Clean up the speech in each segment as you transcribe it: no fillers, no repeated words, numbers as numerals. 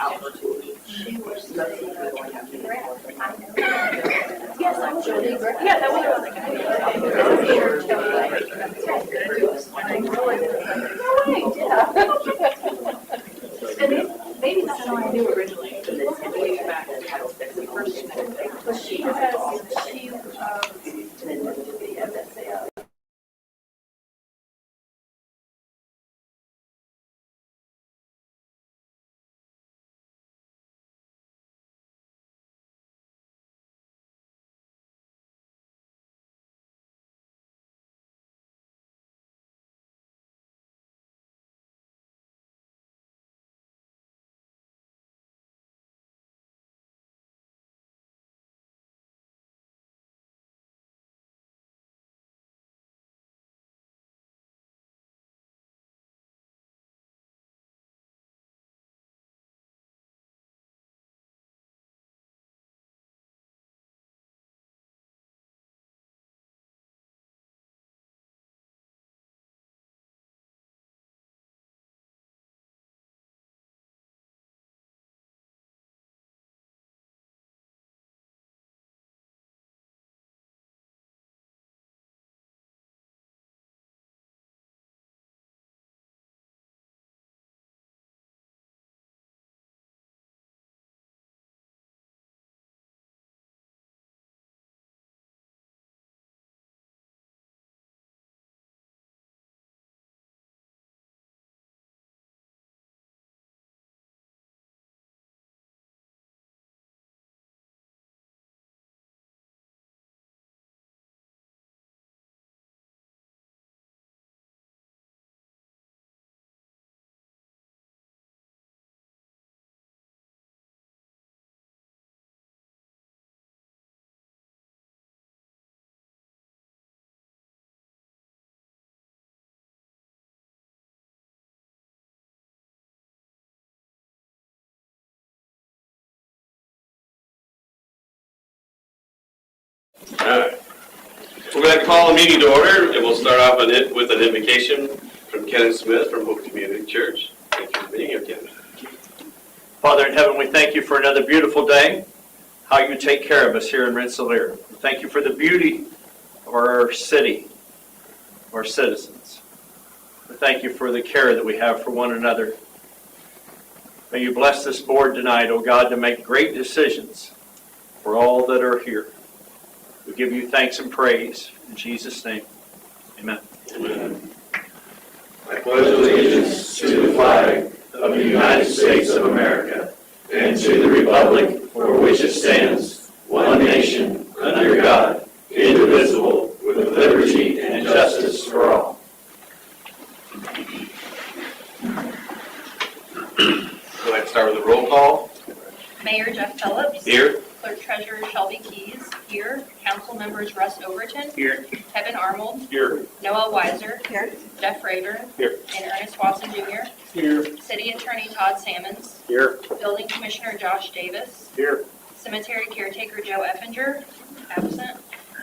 opportunity. Yes, I was really great. Yeah, that was maybe that's what I knew originally. Way back in Title VI, the first thing but she has All right. We're going to call the meeting to order, and we'll start off with an invocation from Kenin Smith from Hope Community Church. Thank you for being here, Kenin. Father in heaven, we thank you for another beautiful day, how you take care of us here in Rensselaer. We thank you for the beauty of our city, of our citizens. We thank you for the care that we have for one another. May you bless this board tonight, O God, to make great decisions for all that are here. We give you thanks and praise in Jesus' name. Amen. Amen. I pledge allegiance to the flag of the United States of America and to the republic for which it stands, one nation, under God, indivisible, with liberty and justice for all. Go ahead and start with a roll call. Mayor Jeff Phillips. Here. Clerk Treasurer Shelby Keys. Here. Council members Russ Overton. Here. Kevin Arnold. Here. Noah Weiser. Here. Jeff Raver. Here. And Ernest Watson Jr. Here. City Attorney Todd Sammons. Here. Building Commissioner Josh Davis. Here. Cemetery Caretaker Joe Effinger. Absent.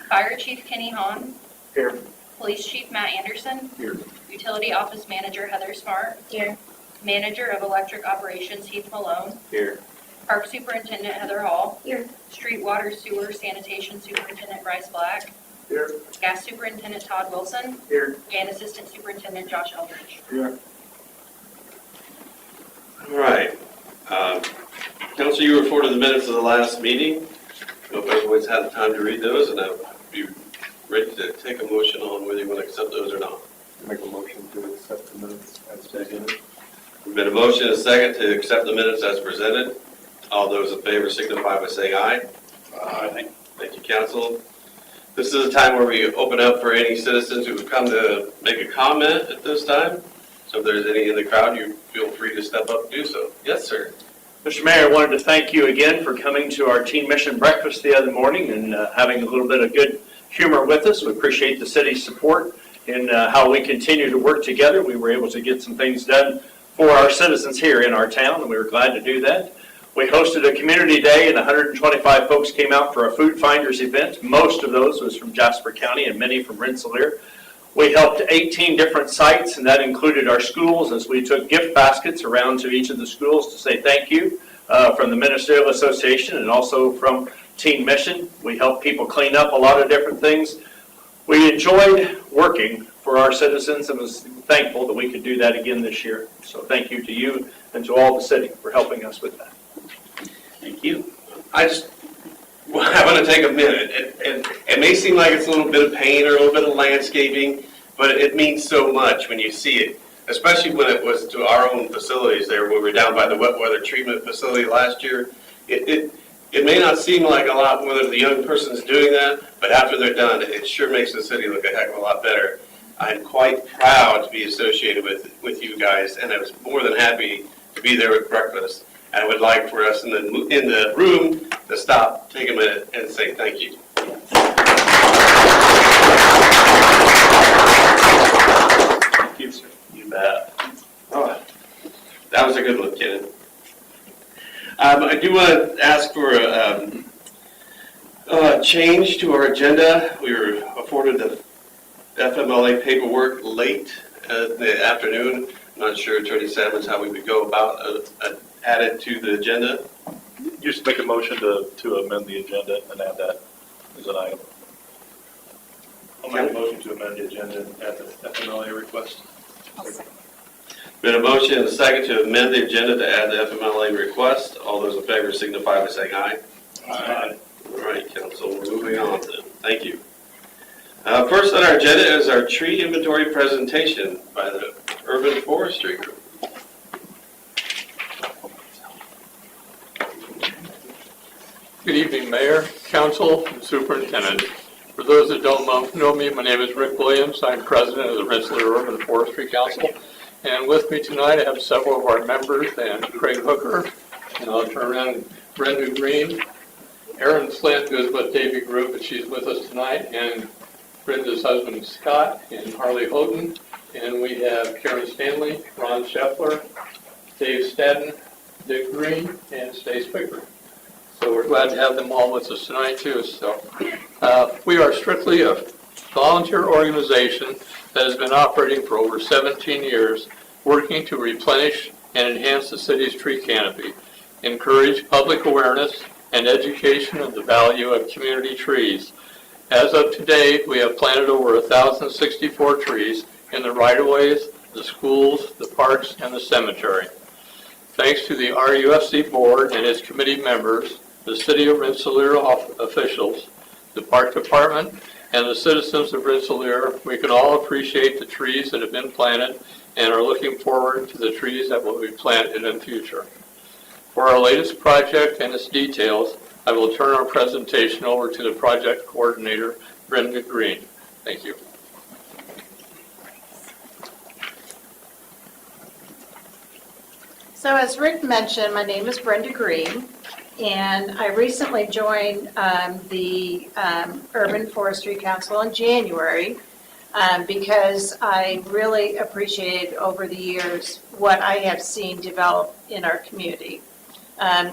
Fire Chief Kenny Hahn. Here. Police Chief Matt Anderson. Here. Utility Office Manager Heather Smart. Here. Manager of Electric Operations Heath Malone. Here. Park Superintendent Heather Hall. Here. Street Water Sewer Sanitation Superintendent Bryce Black. Here. Gas Superintendent Todd Wilson. Here. And Assistant Superintendent Josh Eldridge. Here. All right. Council, you reported the minutes of the last meeting. I hope everyone's had the time to read those, and I'll be ready to take a motion on whether you want to accept those or not. Make a motion to accept the minutes as presented. There's been a motion and a second to accept the minutes as presented. All those in favor signify by saying aye. Aye. Thank you, council. This is a time where we open up for any citizens who have come to make a comment at this time. So if there's any in the crowd, you feel free to step up and do so. Yes, sir. Mr. Mayor, I wanted to thank you again for coming to our Teen Mission Breakfast the other morning and having a little bit of good humor with us. We appreciate the city's support in how we continue to work together. We were able to get some things done for our citizens here in our town, and we were glad to do that. We hosted a community day, and 125 folks came out for a food finders event. Most of those was from Jasper County and many from Rensselaer. We helped 18 different sites, and that included our schools, as we took gift baskets around to each of the schools to say thank you from the Ministerial Association and also from Teen Mission. We helped people clean up a lot of different things. We enjoyed working for our citizens and was thankful that we could do that again this year. So thank you to you and to all the city for helping us with that. Thank you. I want to take a minute. It may seem like it's a little bit of paint or a little bit of landscaping, but it means so much when you see it, especially when it was to our own facilities there when we were down by the wet weather treatment facility last year. It may not seem like a lot whether the young person's doing that, but after they're done, it sure makes the city look a heck of a lot better. I'm quite proud to be associated with you guys, and I was more than happy to be there at breakfast. And I would like for us in the room to stop, take a minute, and say thank you. Thank you, sir. You bet. Oh, that was a good one, Kenin. I do want to ask for a change to our agenda. We were afforded the FMLA paperwork late in the afternoon. I'm not sure, Attorney Salmons, how we would go about add it to the agenda. You just make a motion to amend the agenda and add that as an item. I'll make a motion to amend the agenda and add the FMLA request. Been a motion and a second to amend the agenda to add the FMLA request. All those in favor signify by saying aye. Aye. All right, council, we're moving on then. Thank you. First on our agenda is our tree inventory presentation by the Urban Forestry Group. Good evening, Mayor, Council, and Superintendent. For those that don't know me, my name is Rick Williams. I'm President of the Rensselaer Urban Forestry Council. And with me tonight, I have several of our members, and Craig Hooker, and I'll turn around, and Brenda Green, Erin Flint, who is with Davy Group, and she's with us tonight, and Brenda's husband, Scott, and Harley Houghton. And we have Karen Stanley, Ron Scheffler, Dave Stadden, Dick Green, and Stace Pickard. So we're glad to have them all with us tonight, too. So we are strictly a volunteer organization that has been operating for over 17 years, working to replenish and enhance the city's tree canopy, encourage public awareness and education of the value of community trees. As of today, we have planted over 1,064 trees in the right-of-ways, the schools, the parks, and the cemetery. Thanks to the RUFC board and its committee members, the City of Rensselaer officials, the Park Department, and the citizens of Rensselaer, we can all appreciate the trees that have been planted and are looking forward to the trees that will be planted in the future. For our latest project and its details, I will turn our presentation over to the project coordinator, Brenda Green. Thank you. So as Rick mentioned, my name is Brenda Green, and I recently joined the Urban Forestry Council in January because I really appreciated over the years what I have seen develop in our community.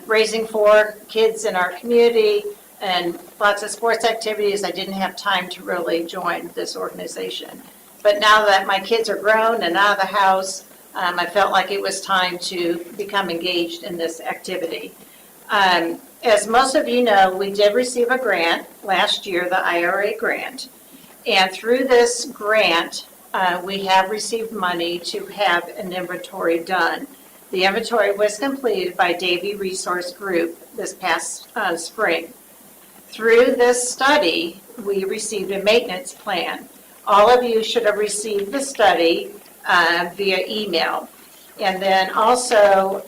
Raising 4 kids in our community and lots of sports activities, I didn't have time to really join this organization. But now that my kids are grown and out of the house, I felt like it was time to become engaged in this activity. As most of you know, we did receive a grant last year, the IRA grant. And through this grant, we have received money to have an inventory done. The inventory was completed by Davy Resource Group this past spring. Through this study, we received a maintenance plan. All of you should have received the study via email. And then also,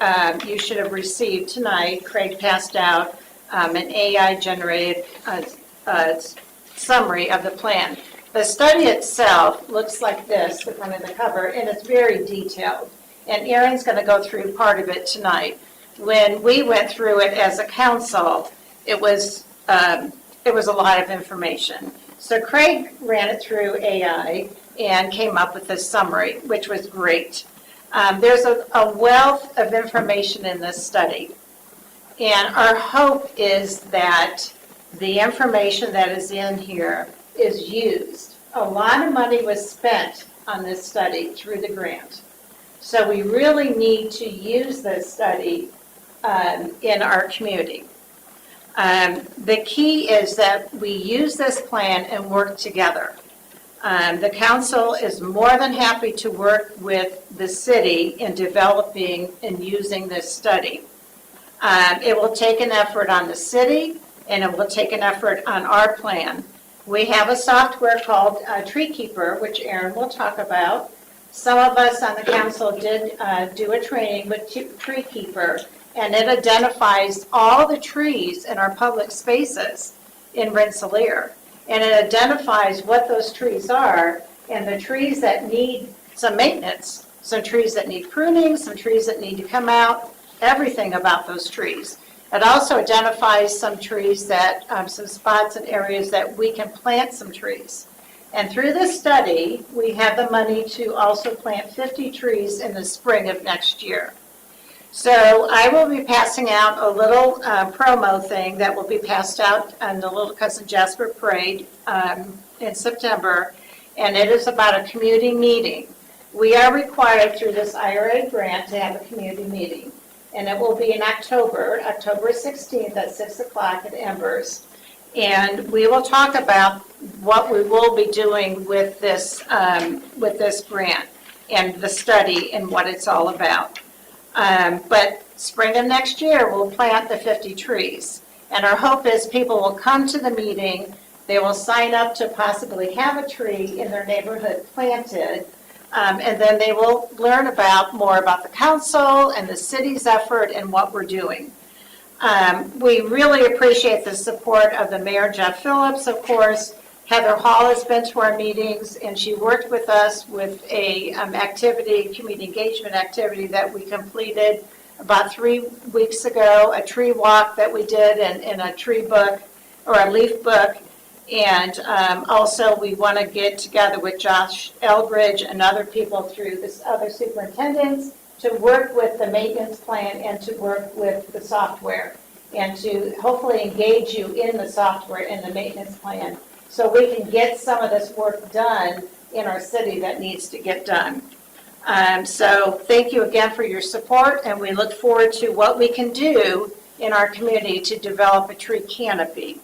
you should have received tonight, Craig passed out an AI-generated summary of the plan. The study itself looks like this, the front of the cover, and it's very detailed. And Erin's going to go through part of it tonight. When we went through it as a council, it was a lot of information. So Craig ran it through AI and came up with this summary, which was great. There's a wealth of information in this study. And our hope is that the information that is in here is used a lot of money was spent on this study through the grant. So we really need to use this study in our community. The key is that we use this plan and work together. The council is more than happy to work with the city in developing and using this study. It will take an effort on the city, and it will take an effort on our plan. We have a software called Tree Keeper, which Aaron will talk about. Some of us on the council did do a training with Tree Keeper, and it identifies all the trees in our public spaces in Rensselaer. And it identifies what those trees are, and the trees that need some maintenance, some trees that need pruning, some trees that need to come out, everything about those trees. It also identifies some trees that, some spots and areas that we can plant some trees. And through this study, we have the money to also plant 50 trees in the spring of next year. So I will be passing out a little promo thing that will be passed out on the Little Cousin Jasper Parade in September, and it is about a community meeting. We are required through this IRA grant to have a community meeting, and it will be in October 16th at 6 o'clock at Embers. And we will talk about what we will be doing with this grant and the study and what it's all about. But spring of next year, we'll plant the 50 trees. And our hope is people will come to the meeting, they will sign up to possibly have a tree in their neighborhood planted, and then they will learn more about the council and the city's effort and what we're doing. We really appreciate the support of the Mayor, Jeff Phillips, of course. Heather Hall has been to our meetings, and she worked with us with a community engagement activity that we completed about 3 weeks ago, a tree walk that we did in a tree book or a leaf book. And also we want to get together with Josh Eldridge and other people through this other superintendents to work with the maintenance plan and to work with the software and to hopefully engage you in the software and the maintenance plan, so we can get some of this work done in our city that needs to get done. So thank you again for your support, and we look forward to what we can do in our community to develop a tree canopy.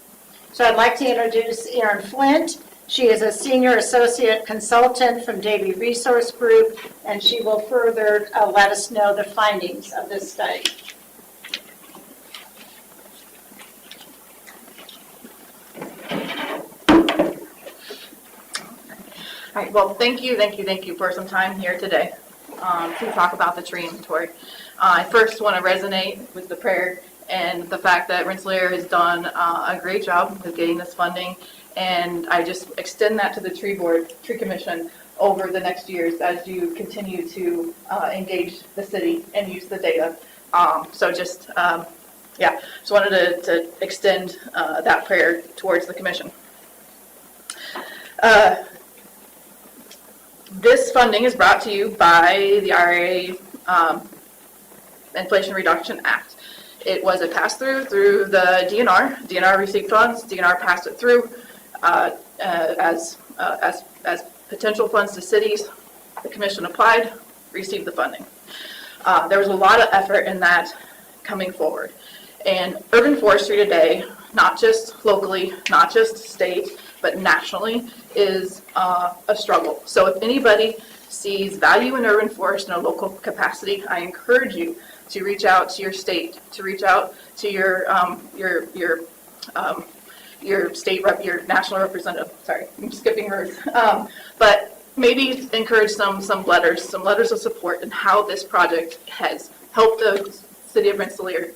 So I'd like to introduce Erin Flint. She is a senior associate consultant from Davie Resource Group, and she will further let us know the findings of this study. All right, well, thank you for some time here today to talk about the tree inventory. I first want to resonate with the prayer and the fact that Rensselaer has done a great job with getting this funding, and I just extend that to the tree commission over the next years as you continue to engage the city and use the data. Just wanted to extend that prayer towards the commission. This funding is brought to you by the IRA Inflation Reduction Act. It was a pass-through through the DNR. DNR received funds. DNR passed it through as potential funds to cities. The commission applied, received the funding. There was a lot of effort in that coming forward. And urban forestry today, not just locally, not just state, but nationally, is a struggle. So if anybody sees value in urban forest in a local capacity, I encourage you to reach out to your state, to reach out to your state rep, your national representative. Sorry, I'm skipping words. But maybe encourage some letters of support in how this project has helped the city of Rensselaer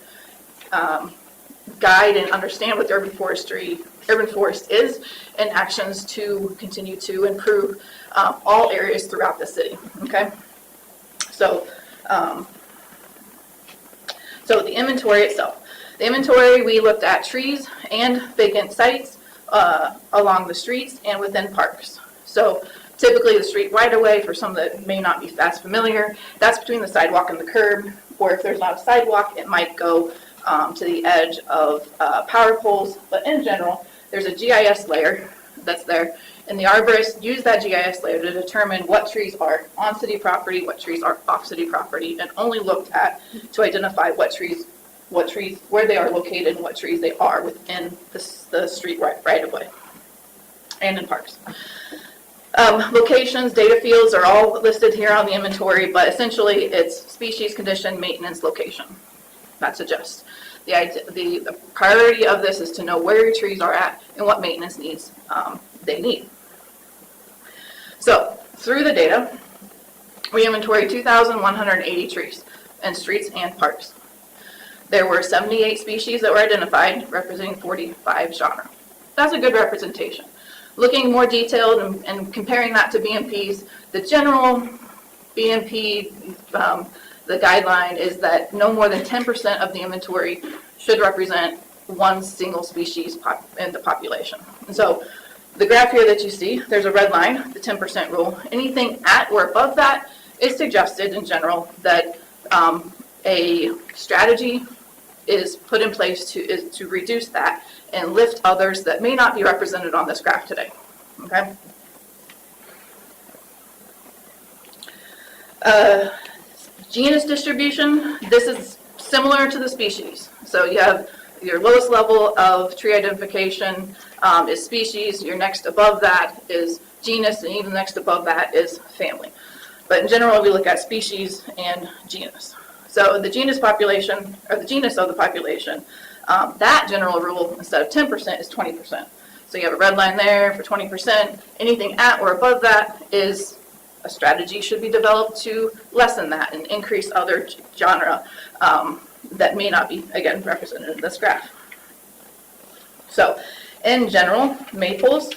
guide and understand what the urban forest is, and actions to continue to improve all areas throughout the city. Okay, so the inventory itself. The inventory, we looked at trees and vacant sites along the streets and within parks. So typically the street right away, for some that may not be as familiar, that's between the sidewalk and the curb, or if there's not a sidewalk, it might go to the edge of power poles. But in general, there's a GIS layer that's there, And the arborists use that GIS layer to determine what trees are on city property, what trees are off city property, and only looked at to identify what trees, where they are located, and what trees they are within the street right of way and in parks. Locations, data fields are all listed here on the inventory, but essentially it's species, condition, maintenance, location. That's a gist. The priority of this is to know where your trees are at and what maintenance needs they need. So through the data, we inventoried 2,180 trees in streets and parks. There were 78 species that were identified, representing 45 genera. That's a good representation. Looking more detailed and comparing that to BMPs, the general BMP, the guideline is that no more than 10% of the inventory should represent one single species in the population. And so the graph here that you see, there's a red line, the 10% rule. Anything at or above that is suggested in general that a strategy is put in place to reduce that and lift others that may not be represented on this graph today, okay? Genus distribution, this is similar to the species. So you have your lowest level of tree identification is species, your next above that is genus, and even next above that is family. But in general, we look at species and genus. So the genus population, or the genus of the population, that general rule, instead of 10%, is 20%. So you have a red line there for 20%. Anything at or above that is a strategy should be developed to lessen that and increase other genre that may not be, again, represented in this graph. So in general, maples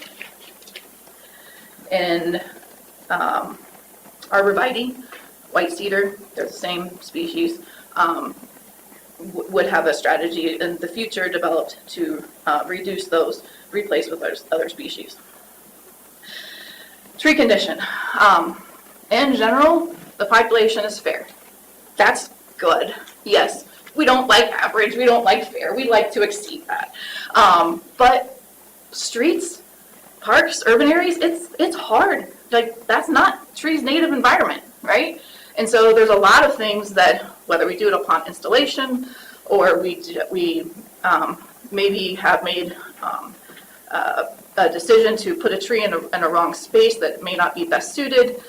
and arborvitae, white cedar, they're the same species, would have a strategy in the future developed to reduce those, replace with other species. Tree condition. In general, the population is fair. That's good. Yes, we don't like average, we don't like fair, we like to exceed that. But streets, parks, urban areas, it's hard. Like, that's not trees' native environment, right? And so there's a lot of things that, whether we do it upon installation or we maybe have made a decision to put a tree in a wrong space that may not be best suited.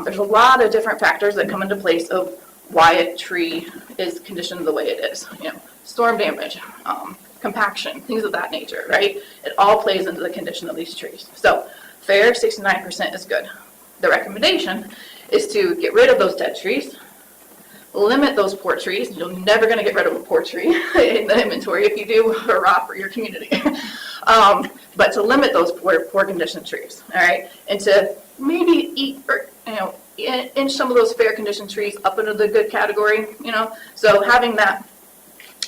There's a lot of different factors that come into place of why a tree is conditioned the way it is. You know, storm damage, compaction, things of that nature, right? It all plays into the condition of these trees. So fair, 69% is good. The recommendation is to get rid of those dead trees, limit those poor trees. You're never going to get rid of a poor tree in the inventory. If you do, hurrah for your community. But to limit those poor condition trees, all right, and to maybe inch some of those fair condition trees up into the good category, you know. So having that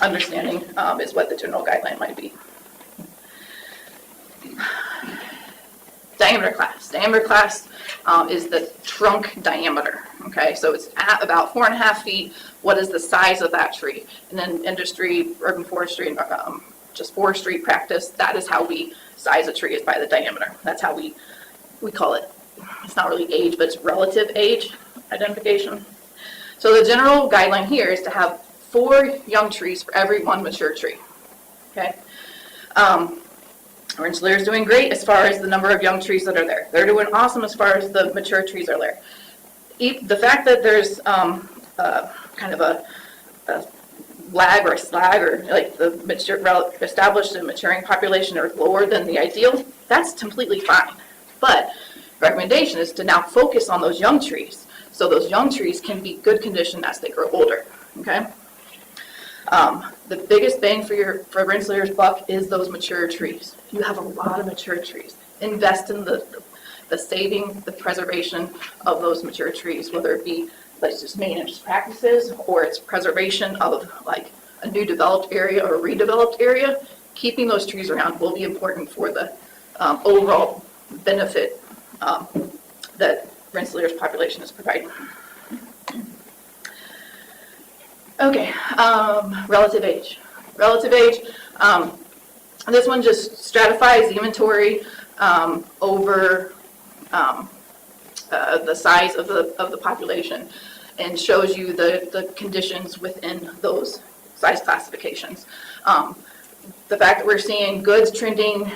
understanding is what the general guideline might be. Diameter class. Diameter class is the trunk diameter, okay? So it's at about 4.5 feet. What is the size of that tree? And then industry, urban forestry, and just forestry practice, that is how we size a tree, is by the diameter. That's how we call it. It's not really age, but it's relative age identification. So the general guideline here is to have 4 young trees for every 1 mature tree, okay? Rensselaer is doing great as far as the number of young trees that are there. They're doing awesome as far as the mature trees are there. The fact that there's kind of a lag or a slag, or like the established and maturing population are lower than the ideal, that's completely fine. But recommendation is to now focus on those young trees, so those young trees can be good condition as they grow older, okay? The biggest bang for Rensselaer's buck is those mature trees. You have a lot of mature trees. Invest in the saving, the preservation of those mature trees, whether it be like just maintenance practices or it's preservation of like a new developed area or a redeveloped area. Keeping those trees around will be important for the overall benefit that Rensselaer's population is providing. Okay, relative age. Relative age, this one just stratifies the inventory over the size of the population, and shows you the conditions within those size classifications. The fact that we're seeing goods trending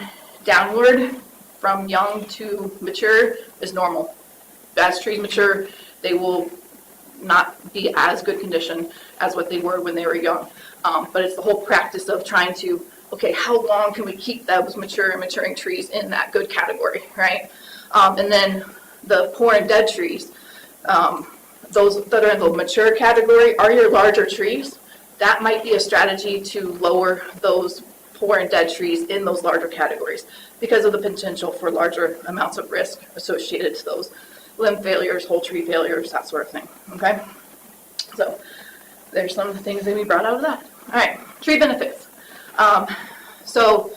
downward from young to mature is normal. As trees mature, they will not be as good condition as what they were when they were young. But it's the whole practice of trying to, okay, how long can we keep those maturing trees in that good category, right? And then the poor and dead trees, those that are in the mature category are your larger trees. That might be a strategy to lower those poor and dead trees in those larger categories because of the potential for larger amounts of risk associated to those limb failures, whole tree failures, that sort of thing, okay? So there's some things that we brought out of that. All right, tree benefits. So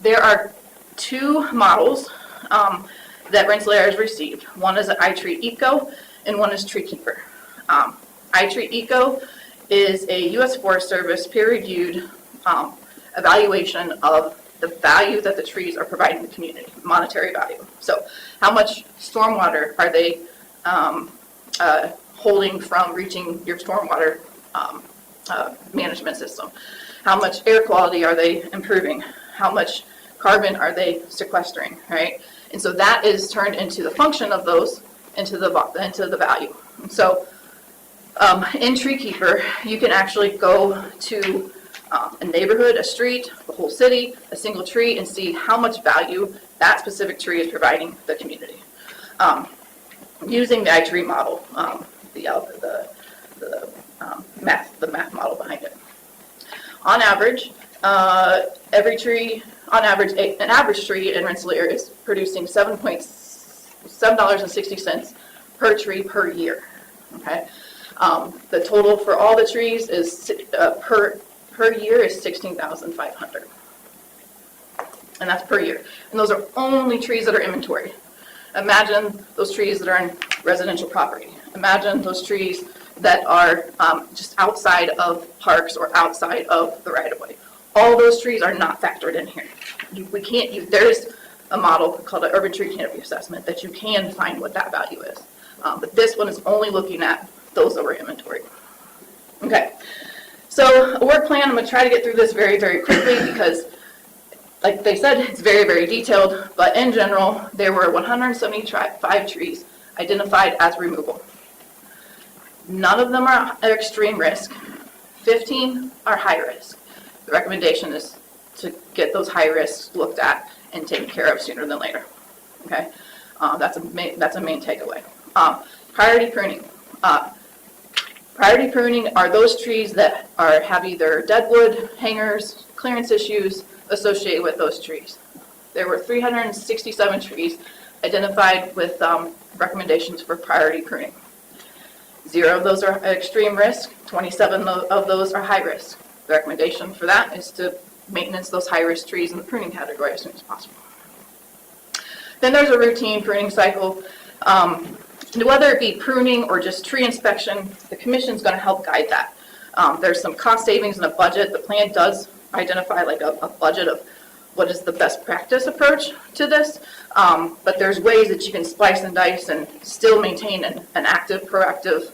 there are two models that Rensselaer has received. One is iTreat Eco and one is Tree Keeper. iTreat Eco is a U.S. Forest Service peer-reviewed evaluation of the value that the trees are providing the community, monetary value. So how much stormwater are they holding from reaching your stormwater management system? How much air quality are they improving? How much carbon are they sequestering, right? And so that is turned into the function of those into the value. So in Tree Keeper, you can actually go to a neighborhood, a street, the whole city, a single tree, and see how much value that specific tree is providing the community. Using the iTree model, the math model behind it. On average, an average tree in Rensselaer is producing $7.60 per tree per year. Okay, the total for all the trees is per year is $16,500, and that's per year. And those are only trees that are inventory. Imagine those trees that are in residential property. Imagine those trees that are just outside of parks or outside of the right-of-way. All those trees are not factored in here. We can't use, there's a model called an urban tree canopy assessment that you can find what that value is. But this one is only looking at those that were inventory. Okay, so a work plan, I'm going to try to get through this very, very quickly because, like they said, it's very, very detailed. But in general, there were 175 trees identified as removal. None of them are extreme risk. 15 are high risk. The recommendation is to get those high risks looked at and taken care of sooner than later. Okay, that's a main takeaway. Priority pruning. Priority pruning are those trees that have either deadwood, hangers, clearance issues associated with those trees. There were 367 trees identified with recommendations for priority pruning. 0 of those are extreme risk, 27 of those are high risk. The recommendation for that is to maintenance those high risk trees in the pruning category as soon as possible. Then there's a routine pruning cycle. Whether it be pruning or just tree inspection, the commission's going to help guide that. There's some cost savings in the budget. The plan does identify like a budget of what is the best practice approach to this, but there's ways that you can splice and dice and still maintain an active, proactive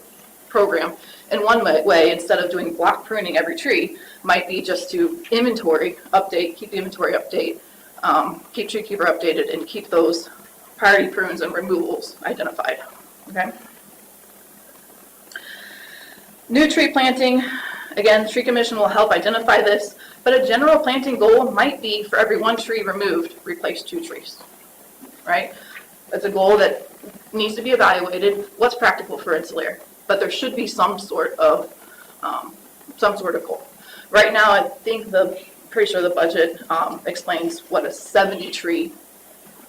program. And one way, instead of doing block pruning every tree, might be just to inventory update, keep the inventory update, keep Tree Keeper updated, and keep those priority prunes and removals identified. Okay. New tree planting. Again, the Tree Commission will help identify this, but a general planting goal might be for every 1 tree removed, replace 2 trees, right? That's a goal that needs to be evaluated. What's practical for Rensselaer? But there should be some sort of goal. Right now, I think pretty sure the budget explains what a 70 tree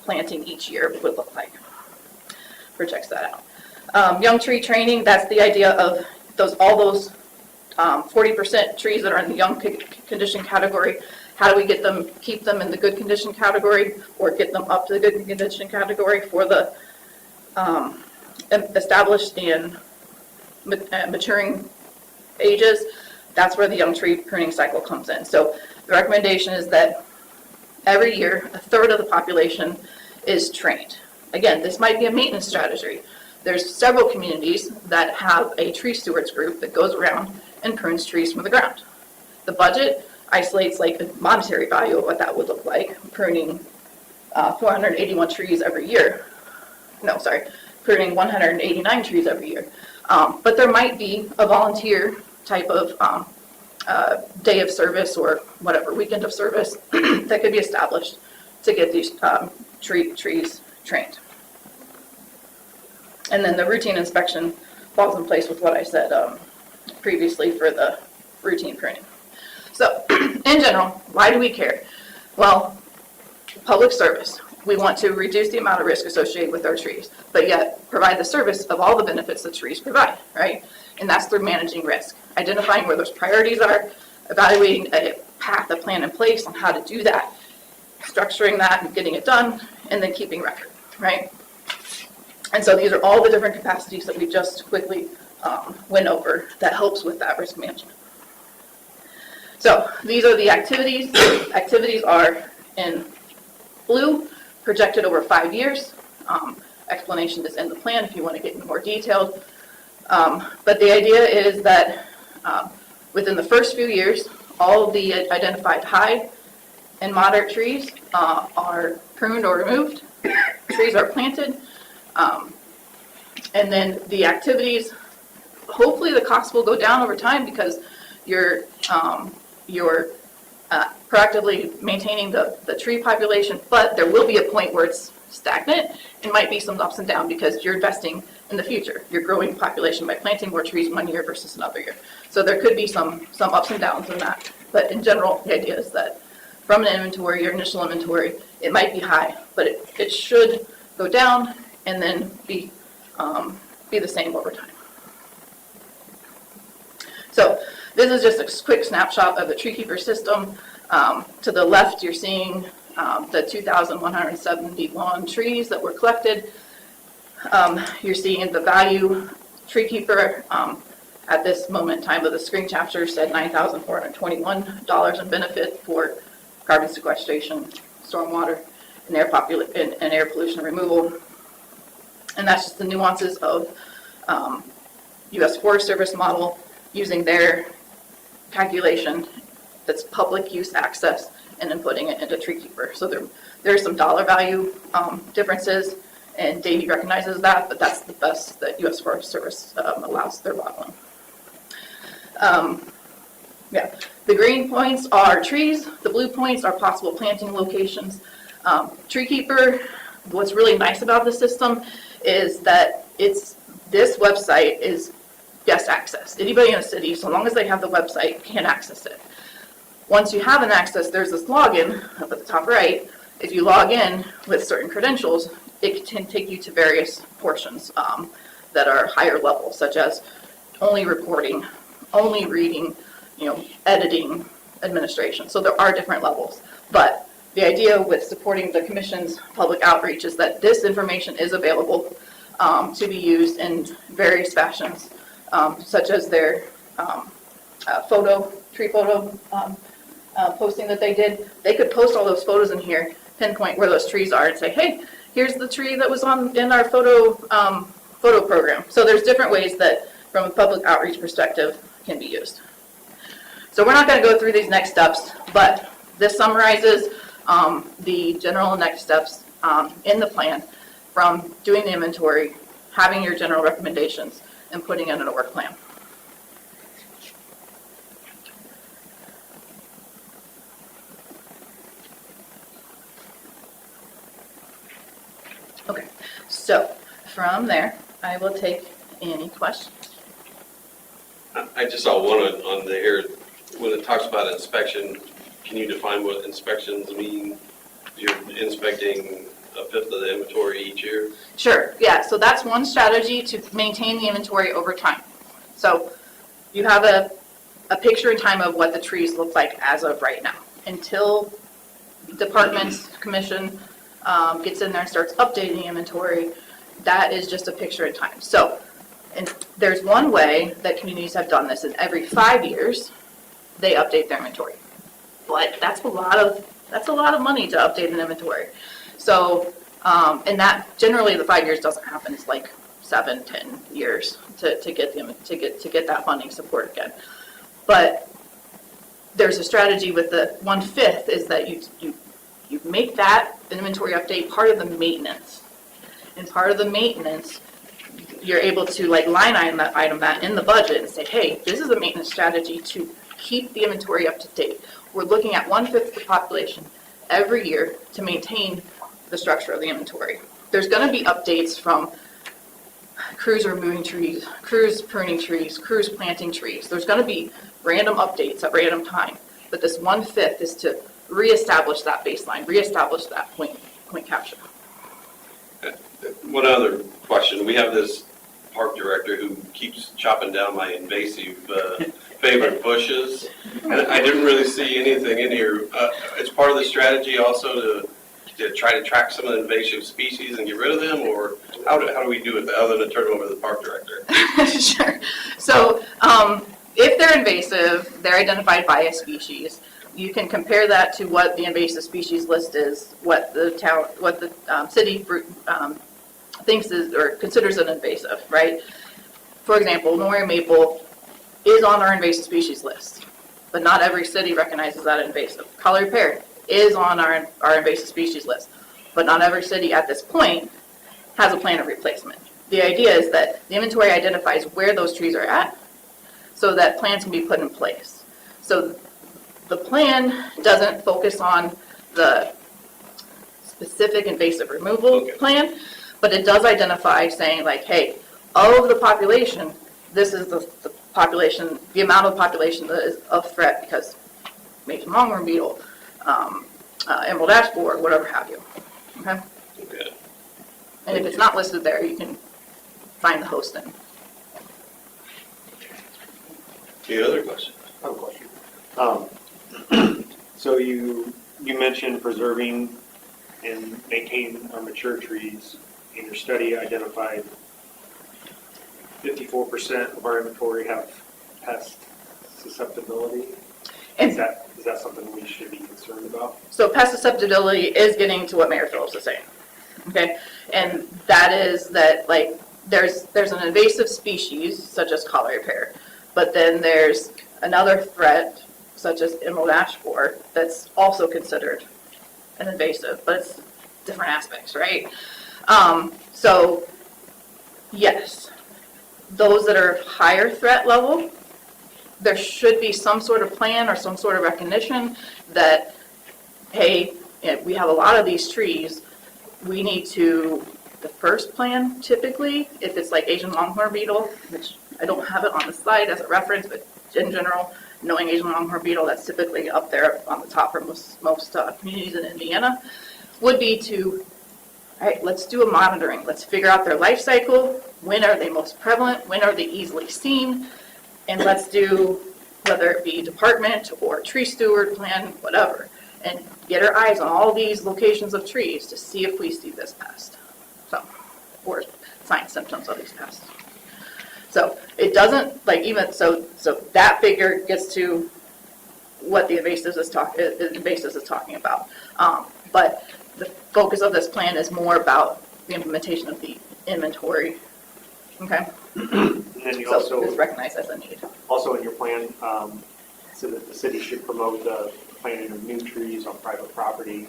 planting each year would look like. Projects that out. Young tree training, that's the idea of all those 40% trees that are in the young condition category. How do we keep them in the good condition category, or get them up to the good condition category for the established and maturing ages? That's where the young tree pruning cycle comes in. So the recommendation is that every year, a third of the population is trained. Again, this might be a maintenance strategy. There's several communities that have a tree stewards group that goes around and prunes trees from the ground. The budget isolates like the monetary value of what that would look like, pruning 481 trees every year. No, sorry, pruning 189 trees every year. But there might be a volunteer type of day of service or whatever, weekend of service that could be established to get these trees trained. And then the routine inspection falls in place with what I said previously for the routine pruning. So, in general, why do we care? Well, public service. We want to reduce the amount of risk associated with our trees, but yet provide the service of all the benefits that trees provide, right? And that's through managing risk, identifying where those priorities are, evaluating a path, a plan in place on how to do that, structuring that and getting it done, and then keeping record, right? And so these are all the different capacities that we just quickly went over that helps with that risk management. So these are the activities. Activities are in blue, projected over 5 years. Explanation is in the plan if you want to get more detailed. But the idea is that within the first few years, all of the identified high and moderate trees are pruned or removed. Trees are planted. And then the activities, hopefully the costs will go down over time because you're proactively maintaining the tree population, but there will be a point where it's stagnant and might be some ups and downs because you're investing in the future. You're growing population by planting more trees one year versus another year. So there could be some ups and downs in that. But in general, the idea is that from an inventory, your initial inventory, it might be high, but it should go down and then be the same over time. So this is just a quick snapshot of the tree keeper system. To the left, you're seeing the 2,171 trees that were collected. You're seeing the value tree keeper at this moment in time of the screen chapter said $9,421 in benefit for carbon sequestration, stormwater, and air pollution removal. And that's just the nuances of U.S. Forest Service model using their calculation that's public use access and then putting it into tree keeper. So there's some dollar value differences, and Davey recognizes that, but that's the best that U.S. Forest Service allows their modeling. The green points are trees, the blue points are possible planting locations. Tree keeper, what's really nice about the system is that this website is guest access. Anybody in a city, so long as they have the website, can access it. Once you have an access, there's this login up at the top right. If you log in with certain credentials, it can take you to various portions that are higher level, such as only reporting, only reading, editing, administration. So there are different levels. But the idea with supporting the Commission's public outreach is that this information is available to be used in various fashions, such as their tree photo posting that they did. They could post all those photos in here, pinpoint where those trees are, and say, hey, here's the tree that was in our photo program. So there's different ways that, from a public outreach perspective, can be used. So we're not going to go through these next steps, but this summarizes the general next steps in the plan from doing the inventory, having your general recommendations, and putting it in a work plan. Okay, so from there, I will take any questions. I just saw one on there, when it talks about inspection, can you define what inspections mean? You're inspecting a fifth of the inventory each year? Sure, yeah, so that's one strategy to maintain the inventory over time. So you have a picture in time of what the trees look like as of right now. Until departments, commission gets in there and starts updating the inventory, that is just a picture in time. So, and there's one way that communities have done this, and every 5 years, they update their inventory. but that's a lot of money to update an inventory. So, and that, generally the 5 years doesn't happen, it's like 7-10 years to get that funding support again. But there's a strategy with the 1/5 is that you make that inventory update part of the maintenance. And part of the maintenance, you're able to like line item that in the budget and say, hey, this is a maintenance strategy to keep the inventory up to date. We're looking at 1/5 of the population every year to maintain the structure of the inventory. There's going to be updates from crews removing trees, crews pruning trees, crews planting trees. There's going to be random updates at random time. But this 1/5 is to reestablish that baseline, reestablish that point capture. One other question. We have this park director who keeps chopping down my invasive favorite bushes. And I didn't really see anything in here. It's part of the strategy also to try to track some of the invasive species and get rid of them, or how do we do it other than turn it over to the park director? Sure. So if they're invasive, they're identified by a species. You can compare that to what the invasive species list is, what the city thinks is or considers an invasive, right? For example, Norway maple is on our invasive species list, but not every city recognizes that invasive. Colored pear is on our invasive species list, but not every city at this point has a plan of replacement. The idea is that the inventory identifies where those trees are at so that plans can be put in place. So the plan doesn't focus on the specific invasive removal plan, but it does identify saying like, hey, of the population, this is the population, the amount of population that is of threat because Asian longhorn beetle, emerald ash borer, whatever have you. Okay? Okay. And if it's not listed there, you can find the host in. Any other questions? I have a question. So you mentioned preserving and maintaining our mature trees. In your study, identified 54% of our inventory have pest susceptibility. And Is that something we should be concerned about? so pest susceptibility is getting to what Mayor Phillips is saying. Okay, and that is that like there's an invasive species such as colored pear, but then there's another threat such as emerald ash borer that's also considered an invasive, but it's different aspects, right? So yes, those that are higher threat level, there should be some sort of plan or some sort of recognition that, hey, we have a lot of these trees. We need to, the first plan typically, if it's like Asian longhorn beetle, which I don't have it on the slide as a reference, but in general, knowing Asian longhorn beetle, that's typically up there on the top for most communities in Indiana, would be to, all right, let's do a monitoring. Let's figure out their life cycle. When are they most prevalent? When are they easily seen? And let's do, whether it be department or tree steward plan, whatever, and get our eyes on all these locations of trees to see if we see this pest. So, or signs, symptoms of these pests. So it doesn't, like even, so that figure gets to what the invasives is talking about. But the focus of this plan is more about the implementation of the inventory. Okay? And then you So also, it's recognized as a need. also in your plan, so that the city should promote the planting of new trees on private property.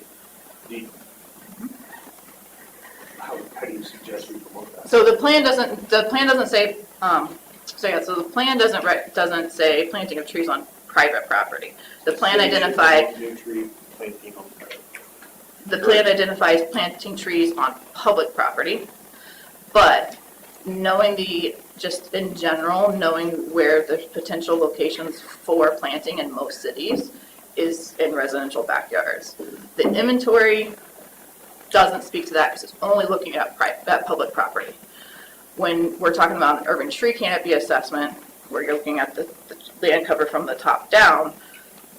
How do you suggest we promote that? So the plan doesn't say, so the plan doesn't say planting of trees on private property. The plan City should identified, promote new tree planting on private. the plan identifies planting trees on public property, but knowing just in general, knowing where the potential locations for planting in most cities is in residential backyards. The inventory doesn't speak to that because it's only looking at public property. When we're talking about an urban tree canopy assessment, where you're looking at the land cover from the top down,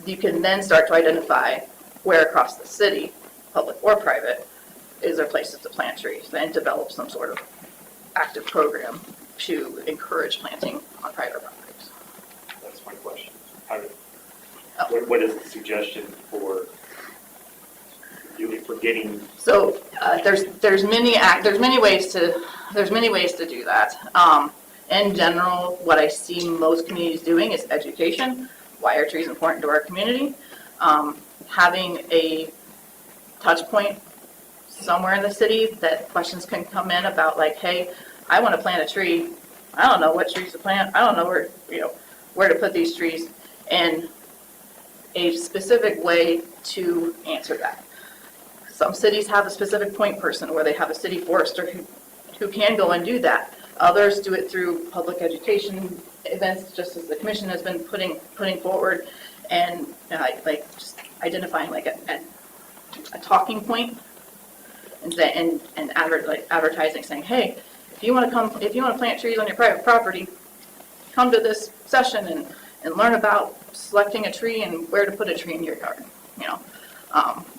you can then start to identify where across the city, public or private, is there places to plant trees and develop some sort of active program to encourage planting on private properties. That's my question. How do, What is the suggestion for getting? So there's many ways to do that. In general, what I see most communities doing is education. Why are trees important to our community? Having a touch point somewhere in the city that questions can come in about, like, hey, I want to plant a tree. I don't know what trees to plant. I don't know where to put these trees, and a specific way to answer that. Some cities have a specific point person where they have a city forester who can go and do that. Others do it through public education events, just as the commission has been putting forward, and just identifying like a talking point, and advertising, saying, hey, if you want to plant trees on your private property, come to this session and learn about selecting a tree and where to put a tree in your yard.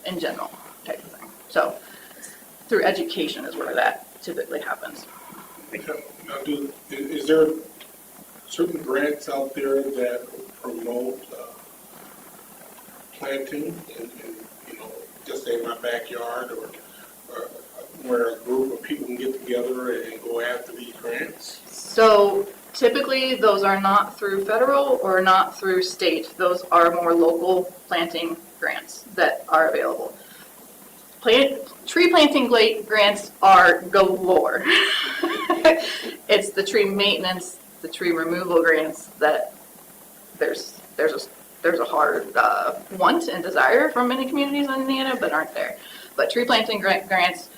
In general type of thing. So through education is where that typically happens. Now, is there certain grants out there that promote planting in just say my backyard, or where a group of people can get together and go after these grants? So typically those are not through federal or not through state. Those are more local planting grants that are available. Tree planting grants are galore. It's the tree maintenance, the tree removal grants that there's a hard want and desire from many communities in Indiana, but aren't there. But tree planting grants,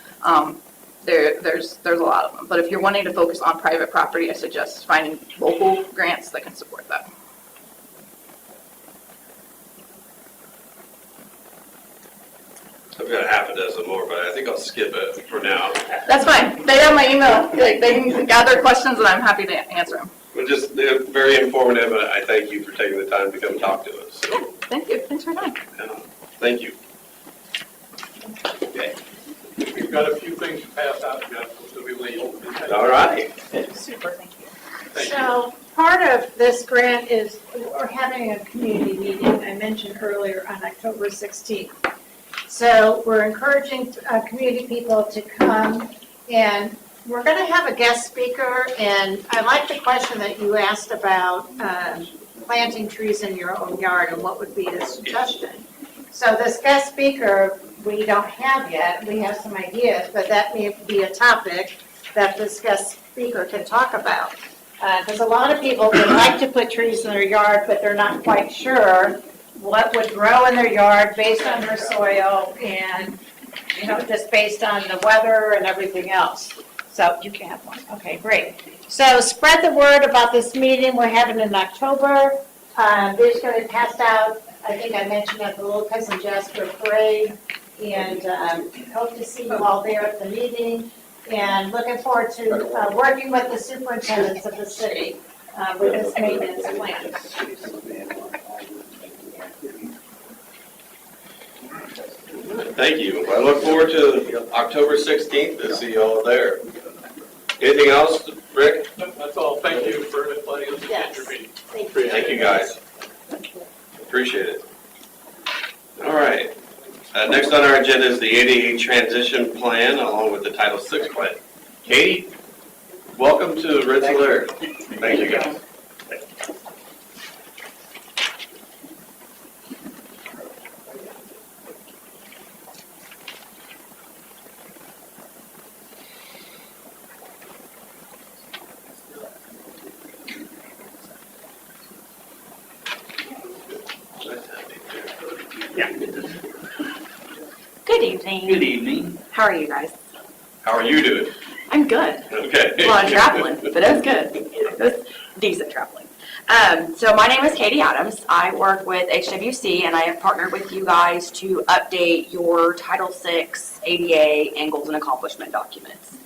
there's a lot of them. But if you're wanting to focus on private property, I suggest finding local grants that can support that. I've got a half a dozen more, but I think I'll skip it for now. That's fine. They have my email. They can gather questions, and I'm happy to answer them. They're very informative, and I thank you for taking the time to come talk to us. Yeah, thank you. Thanks for your time. Thank you. Okay. We've got a few things to pass out, Jeff, so we leave. All right. Super, thank you. Thank you. So part of this grant is we're having a community meeting, I mentioned earlier, on October 16th. So we're encouraging community people to come, and we're going to have a guest speaker. And I like the question that you asked about planting trees in your own yard and what would be the suggestion. So this guest speaker we don't have yet. We have some ideas, but that may be a topic that this guest speaker can talk about. Because a lot of people would like to put trees in their yard, but they're not quite sure what would grow in their yard based on their soil and, just based on the weather and everything else. So you can have one. Okay, great. So spread the word about this meeting we're having in October. There's going to be passed out, I think I mentioned at the Little Cousin Jasper Parade, and hope to see you all there at the meeting. And looking forward to working with the superintendents of the city with this maintenance plan. Thank you. I look forward to October 16th to see you all there. Anything else, Rick? That's all. Thank you for letting us attend your meeting. Thank you, guys. Appreciate it. All right. Next on our agenda is the ADA transition plan along with the Title VI plan. Katie, welcome to Rensselaer. Thank you, guys. Good evening. Good evening. How are you guys? How are you doing? I'm good. Okay. A lot of traveling, but it was good. It was decent traveling. So my name is Kayti Adams. I work with HWC, and I have partnered with you guys to update your Title VI ADA and goals and accomplishment documents.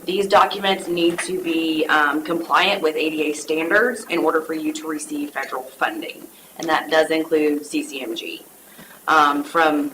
These documents need to be compliant with ADA standards in order for you to receive federal funding, and that does include CCMG. From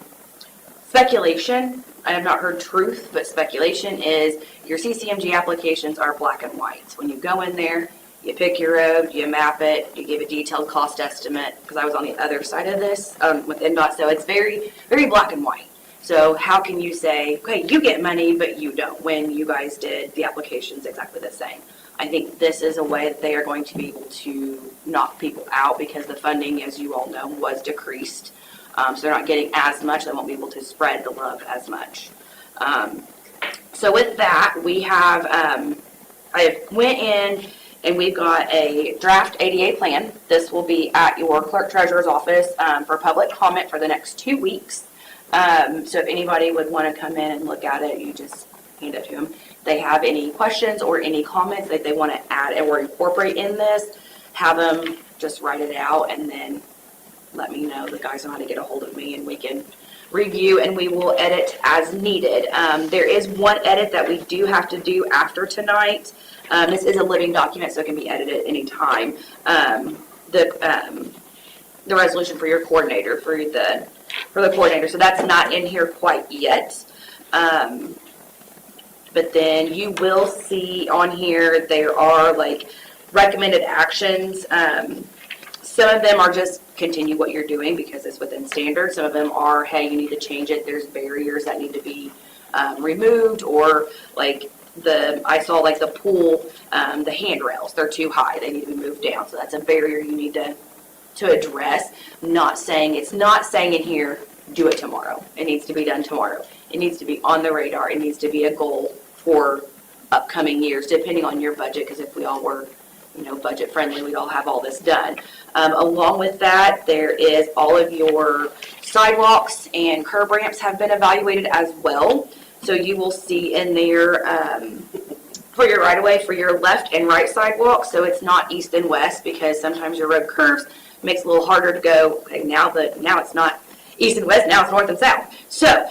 speculation, I have not heard truth, but speculation is your CCMG applications are black and white. When you go in there, You pick your road, you map it, you give a detailed cost estimate, because I was on the other side of this with NDOT, so it's very, very black and white. So how can you say, okay, you get money, but you don't, when you guys did the applications exactly the same? I think this is a way that they are going to be able to knock people out, because the funding, as you all know, was decreased. So they're not getting as much, they won't be able to spread the love as much. So with that, we have, I went in and we've got a draft ADA plan. This will be at your clerk treasurer's office for public comment for the next 2 weeks. So if anybody would want to come in and look at it, you just hand it to them. If they have any questions or any comments that they want to add or incorporate in this, have them just write it out and then let me know. The guys know how to get a hold of me and we can review and we will edit as needed. There is one edit that we do have to do after tonight. This is a living document, so it can be edited at any time. The resolution for your coordinator, for the coordinator, so that's not in here quite yet. But then you will see on here, there are like recommended actions. Some of them are just continue what you're doing because it's within standards. Some of them are, hey, you need to change it. There's barriers that need to be removed, or like I saw like the pool, the handrails, they're too high. They need to be moved down. So that's a barrier you need to address. It's not saying in here, do it tomorrow. It needs to be done tomorrow. It needs to be on the radar. It needs to be a goal for upcoming years, depending on your budget, because if we all were, budget friendly, we'd all have all this done. Along with that, there is all of your sidewalks and curb ramps have been evaluated as well. So you will see in there for your right of way, for your left and right sidewalk. So it's not east and west, because sometimes your road curves, makes it a little harder to go, okay, now it's not east and west, now it's north and south. So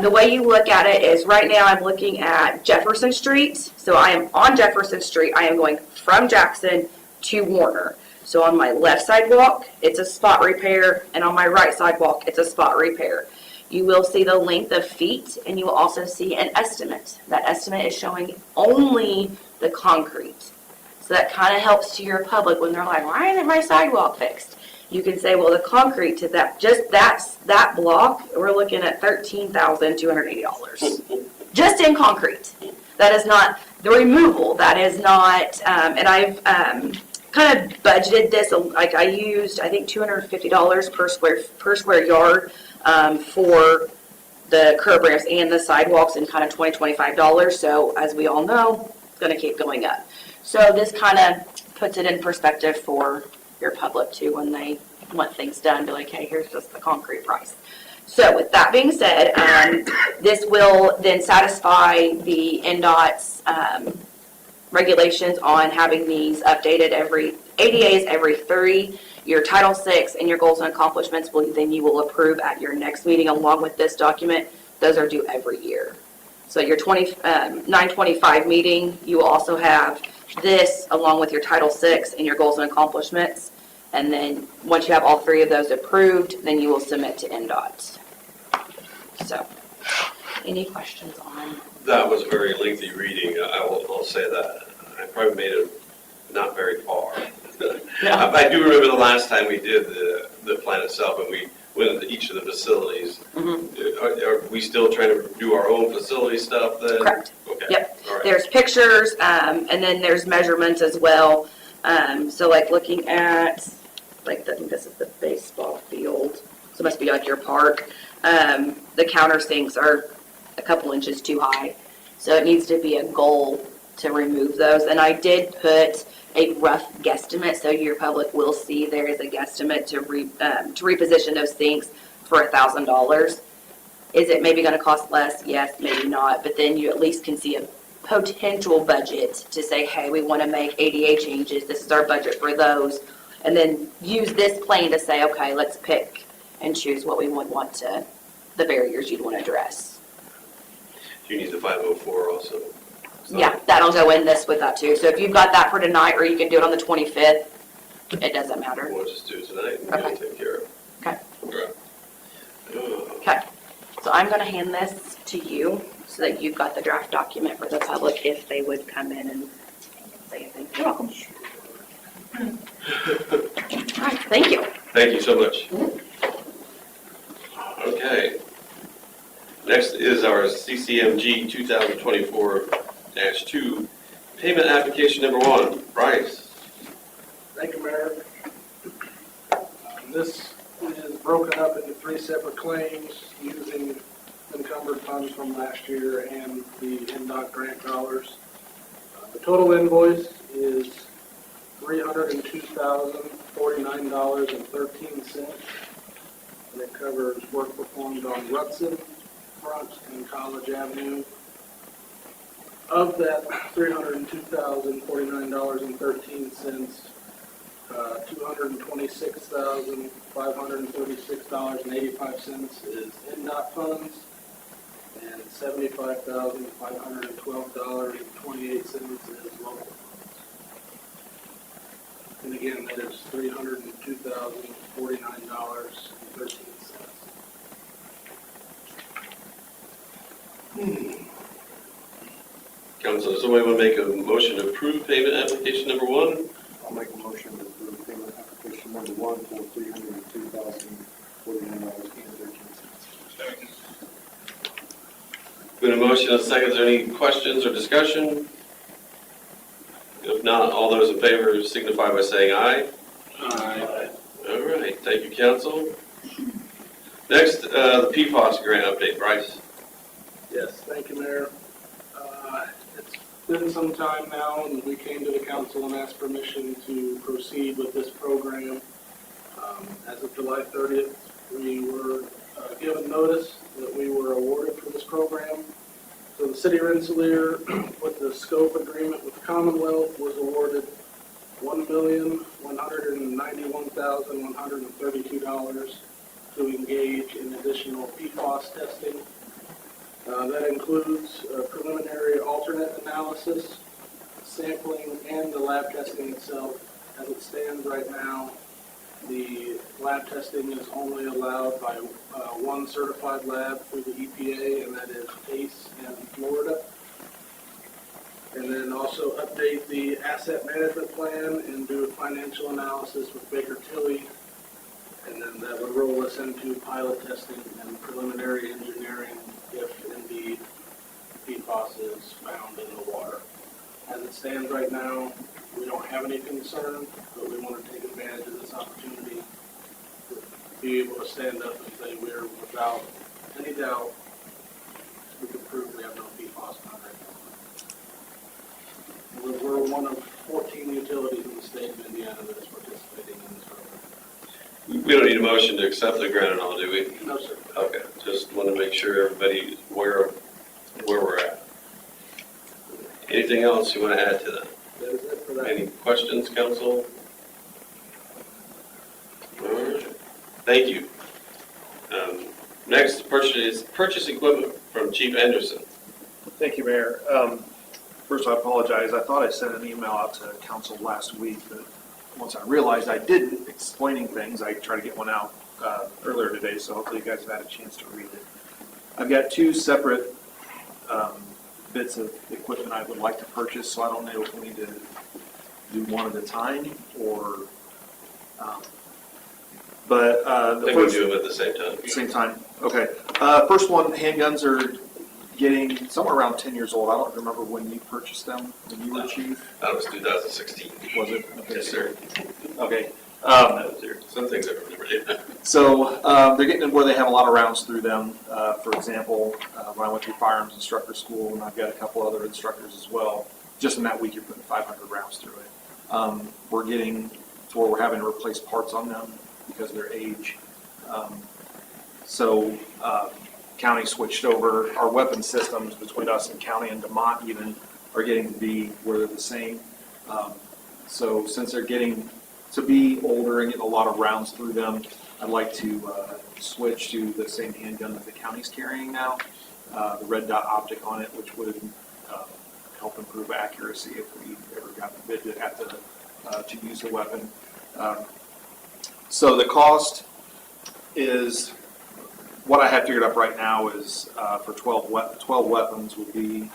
the way you look at it is right now I'm looking at Jefferson Street. So I am on Jefferson Street. I am going from Jackson to Warner. So on my left sidewalk, it's a spot repair, and on my right sidewalk, it's a spot repair. You will see the length of feet, and you will also see an estimate. That estimate is showing only the concrete. So that kind of helps to your public when they're like, why isn't my sidewalk fixed? You can say, well, the concrete to that, just that block, we're looking at $13,280. Just in concrete. That is not the removal. That is not, and I've kind of budgeted this, like I used, I think $250 per square yard for the curb ramps and the sidewalks, and kind of $20-25. So as we all know, it's going to keep going up. So this kind of puts it in perspective for your public too, when they want things done, be like, hey, here's just the concrete price. So with that being said, this will then satisfy the NDOT's regulations on having these updated every ADAs every 3. Your Title VI and your goals and accomplishments you will approve at your next meeting along with this document. Those are due every year. So your 9/25 meeting, you will also have this along with your Title VI and your goals and accomplishments. And then once you have all 3 of those approved, then you will submit to NDOT. So, any questions on? That was a very lengthy reading, I'll say that. I probably made it not very far. Yeah. I do remember the last time we did the plan itself, and we went into each of the facilities. Mm-hmm. Are we still trying to do our own facility stuff then? Correct. Okay. Yep. All right. There's pictures, and then there's measurements as well. So like looking at, I think this is the baseball field. So it must be like your park. The countersinks are a couple inches too high. So it needs to be a goal to remove those. And I did put a rough guesstimate, so your public will see there is a guesstimate to reposition those sinks for $1,000. Is it maybe going to cost less? Yes, maybe not. But then you at least can see a potential budget to say, hey, we want to make ADA changes. This is our budget for those. And then use this plan to say, okay, let's pick and choose what we would want to, the barriers you'd want to address. Do you need the 504 also? Yeah, that'll go in this with that too. So if you've got that for tonight, or you can do it on the 25th, it doesn't matter. We'll just do it tonight and Okay. we'll take care of it. Okay. Right. Okay. So I'm going to hand this to you so that you've got the draft document for the public if they would come in and say anything. You're welcome. All right, thank you. Thank you so much. Okay. Next is our CCMG 2024-2 payment application number 1. Bryce. Thank you, Mayor. This is broken up into 3 separate claims using encumbered funds from last year and the NDOT grant dollars. The total invoice is $302,049.13, and it covers work performed on Rutson, Front, and College Avenue. Of that $302,049.13, $226,536.85 is NDOT funds, and $75,512.28 is local funds. And again, that is $302,049.13. Council, does somebody want to make a motion to approve payment application number 1? I'll make a motion to approve payment application number 1 for $302,049.13. Been a motion and a second. Is there any questions or discussion? If not, all those in favor signify by saying aye. Aye. All right, thank you, council. Next, the PFAS grant update, Bryce. Yes, thank you, Mayor. It's been some time now, and we came to the council and asked permission to proceed with this program. As of July 30th, we were given notice that we were awarded for this program. So the city of Rensselaer, with the scope agreement with the Commonwealth, was awarded $1,191,132 to engage in additional PFAS testing. That includes preliminary alternate analysis, sampling, and the lab testing itself. As it stands right now, the lab testing is only allowed by one certified lab through the EPA, and that is ACE in Florida. And then also update the asset management plan and do a financial analysis with Baker Tilly. And then that would roll us into pilot testing and preliminary engineering if indeed PFAS is found in the water. As it stands right now, we don't have any concern, but we want to take advantage of this opportunity to be able to stand up and say we're, without any doubt, we can prove we have no PFAS found right now. We're one of 14 utilities in the state of Indiana that is participating in this program. We don't need a motion to accept the grant at all, do we? No, sir. Okay, just want to make sure everybody's aware of where we're at. Anything else you want to add to that? That is it for that. Any questions, council? All right. Thank you. Next, purchase equipment from Chief Anderson. Thank you, Mayor. First, I apologize. I thought I sent an email out to council last week, but once I realized I didn't, explaining things, I tried to get one out earlier today, so hopefully you guys have had a chance to read it. I've got 2 separate bits of equipment I would like to purchase, so I don't know if we need to do one at a time or. But I the think we'll first, do them at the same time. same time. Okay. First one, handguns are getting somewhere around 10 years old. I don't remember when you purchased them, when you were chief. That was 2016. Was it? Okay. Yes, sir. Okay. Some things I remember. So they're getting to where they have a lot of rounds through them. For example, when I went through firearms instructor school, and I've got a couple other instructors as well, just in that week you're putting 500 rounds through it. We're getting to where we're having to replace parts on them because of their age. So county switched over. Our weapon systems between us and county and DeMont even are getting to be where they're the same. So since they're getting to be older and getting a lot of rounds through them, I'd like to switch to the same handgun that the county's carrying now, the red dot optic on it, which would help improve accuracy if we ever got the bid to have to use the weapon. So the cost is, what I have figured up right now is for 12 weapons would be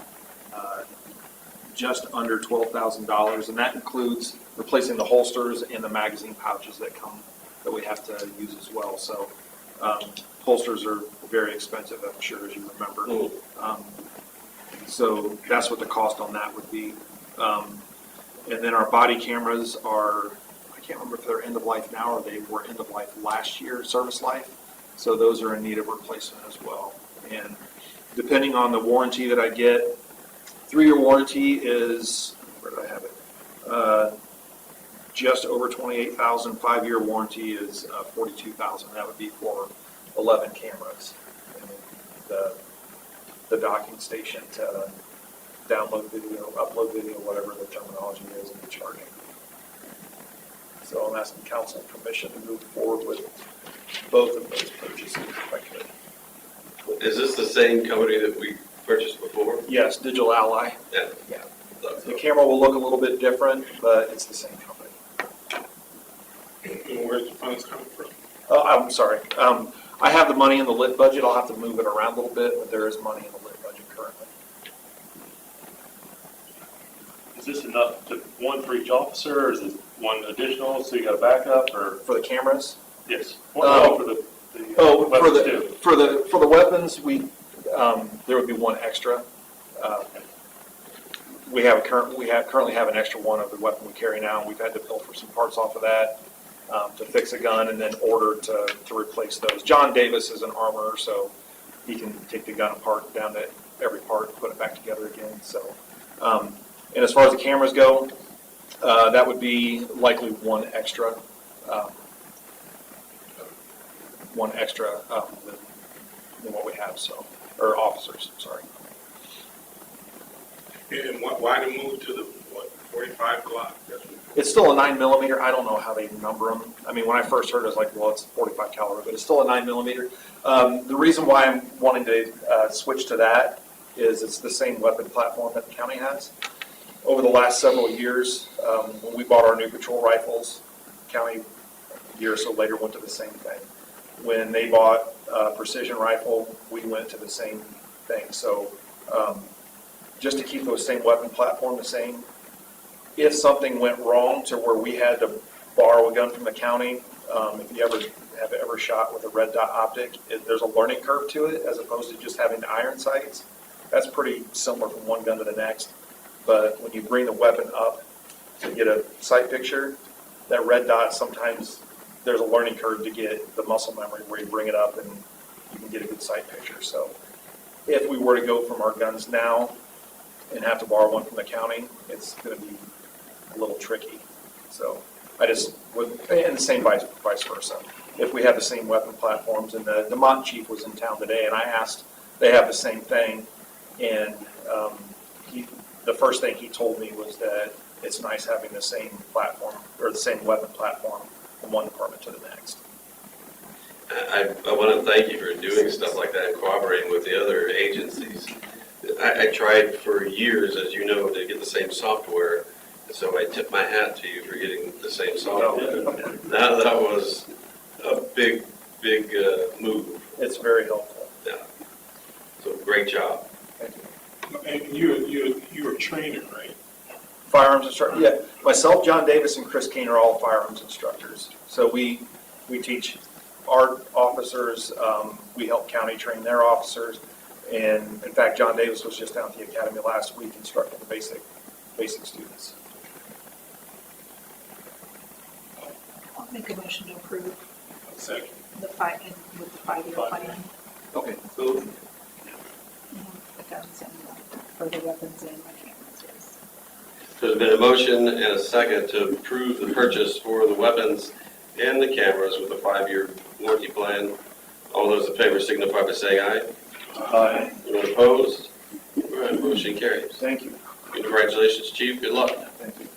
just under $12,000, and that includes replacing the holsters and the magazine pouches that we have to use as well. So holsters are very expensive, I'm sure, as you remember. So that's what the cost on that would be. And then our body cameras are, I can't remember if they're end of life now or they were end of life last year, service life. So those are in need of replacement as well. And depending on the warranty that I get, 3-year warranty is, where did I have it? Just over $28,000. 5-year warranty is $42,000. That would be for 11 cameras. And the docking station to download video, upload video, whatever the terminology is, and the charging. So I'm asking council permission to move forward with both of those purchases if I could. Is this the same company that we purchased before? Yes, Digital Ally. Yeah. Yeah. The camera will look a little bit different, but it's the same company. And where's the funds coming from? Oh, I'm sorry. I have the money in the lit budget. I'll have to move it around a little bit, but there is money in the lit budget currently. Is this enough to one for each officer, or is it one additional, so you got a backup, or? For the cameras? Yes. Well, no, for weapons too. For the weapons, there would be one extra. We currently have an extra one of the weapon we carry now. We've had to bill for some parts off of that to fix a gun, and then order to replace those. John Davis is an armorer, so he can take the gun apart down to every part, put it back together again. So, and as far as the cameras go, that would be likely one extra. Than what we have, so, or officers, sorry. And why the move to the, 45 Glock? It's still a 9mm. I don't know how they number them. I mean, when I first heard it, I was like, well, it's 45 caliber, but it's still a 9mm. The reason why I'm wanting to switch to that is it's the same weapon platform that the county has. Over the last several years, when we bought our new patrol rifles, county a year or so later went to the same thing. When they bought a precision rifle, we went to the same thing. So just to keep those same weapon platform the same, if something went wrong to where we had to borrow a gun from the county, if you have ever shot with a red dot optic, there's a learning curve to it as opposed to just having the iron sights. That's pretty similar from one gun to the next. But when you bring the weapon up to get a sight picture, that red dot, sometimes there's a learning curve to get the muscle memory where you bring it up and you can get a good sight picture. So if we were to go from our guns now and have to borrow one from the county, it's going to be a little tricky. So I just would, and the same vice versa. If we have the same weapon platforms, and the DeMont chief was in town today, and I asked, they have the same thing, and the first thing he told me was that it's nice having the same platform, or the same weapon platform from one department to the next. I want to thank you for doing stuff like that and cooperating with the other agencies. I tried for years, as you know, to get the same software, and so I tip my hat to you for getting the same software. That was a big move. It's very helpful. Yeah. So great job. Thank you. And you're a trainer, right? Firearms instructor, yeah. Myself, John Davis, and Chris Kenin are all firearms instructors. So we teach our officers, we help county train their officers, and in fact, John Davis was just down at the academy last week instructing the basic students. I'll make a motion to approve Second. with the 5-year plan. Okay. The guns and for the weapons and the cameras, yes. There's been a motion and a second to approve the purchase for the weapons and the cameras with a 5-year warranty plan. All those in favor signify by saying aye. Aye. Anyone opposed? All right, motion carries. Thank you. Congratulations, Chief. Good luck. Thank you.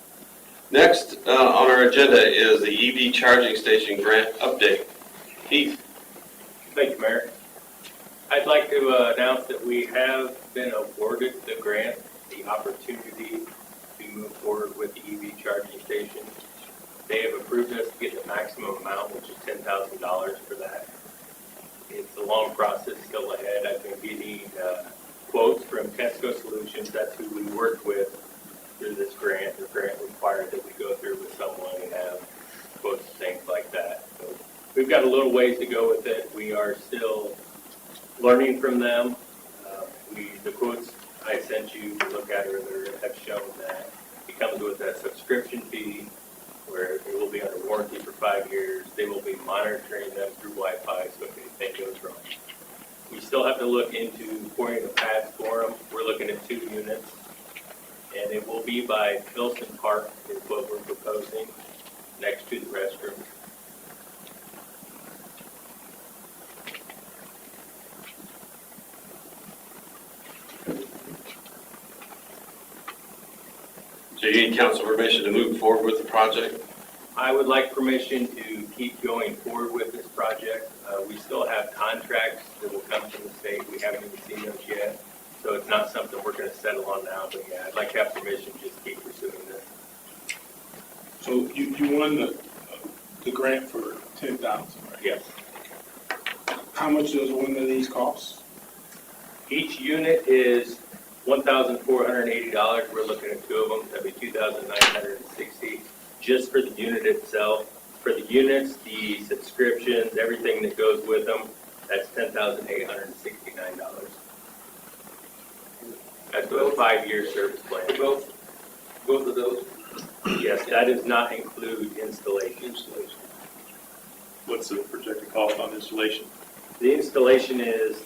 Next on our agenda is the EV charging station grant update. Heath. Thank you, Mayor. I'd like to announce that we have been awarded the grant, the opportunity to move forward with the EV charging station. They have approved us to get the maximum amount, which is $10,000 for that. It's a long process still ahead. I've been getting quotes from Tesco Solutions. That's who we work with through this grant. The grant required that we go through with someone and have quotes, things like that. So we've got a little ways to go with it. We are still learning from them. The quotes I sent you to look at earlier have shown that it comes with a subscription fee where it will be under warranty for 5 years. They will be monitoring them through Wi-Fi, so if anything goes wrong. We still have to look into pouring the pads for them. We're looking at 2 units, and it will be by Pilson Park is what we're proposing, next to the restroom. So you need council permission to move forward with the project? I would like permission to keep going forward with this project. We still have contracts that will come from the state. We haven't even seen those yet. So it's not something we're going to settle on now, but yeah, I'd like to have permission to just keep pursuing this. So you won the grant for 10,000, right? Yes. How much does one of these cost? Each unit is $1,480. We're looking at 2 of them. That'd be $2,960 just for the unit itself. For the units, the subscriptions, everything that goes with them, that's $10,869. That's with a 5-year service plan. Both of those? Yes, that does not include installation. What's the projected cost on installation? The installation is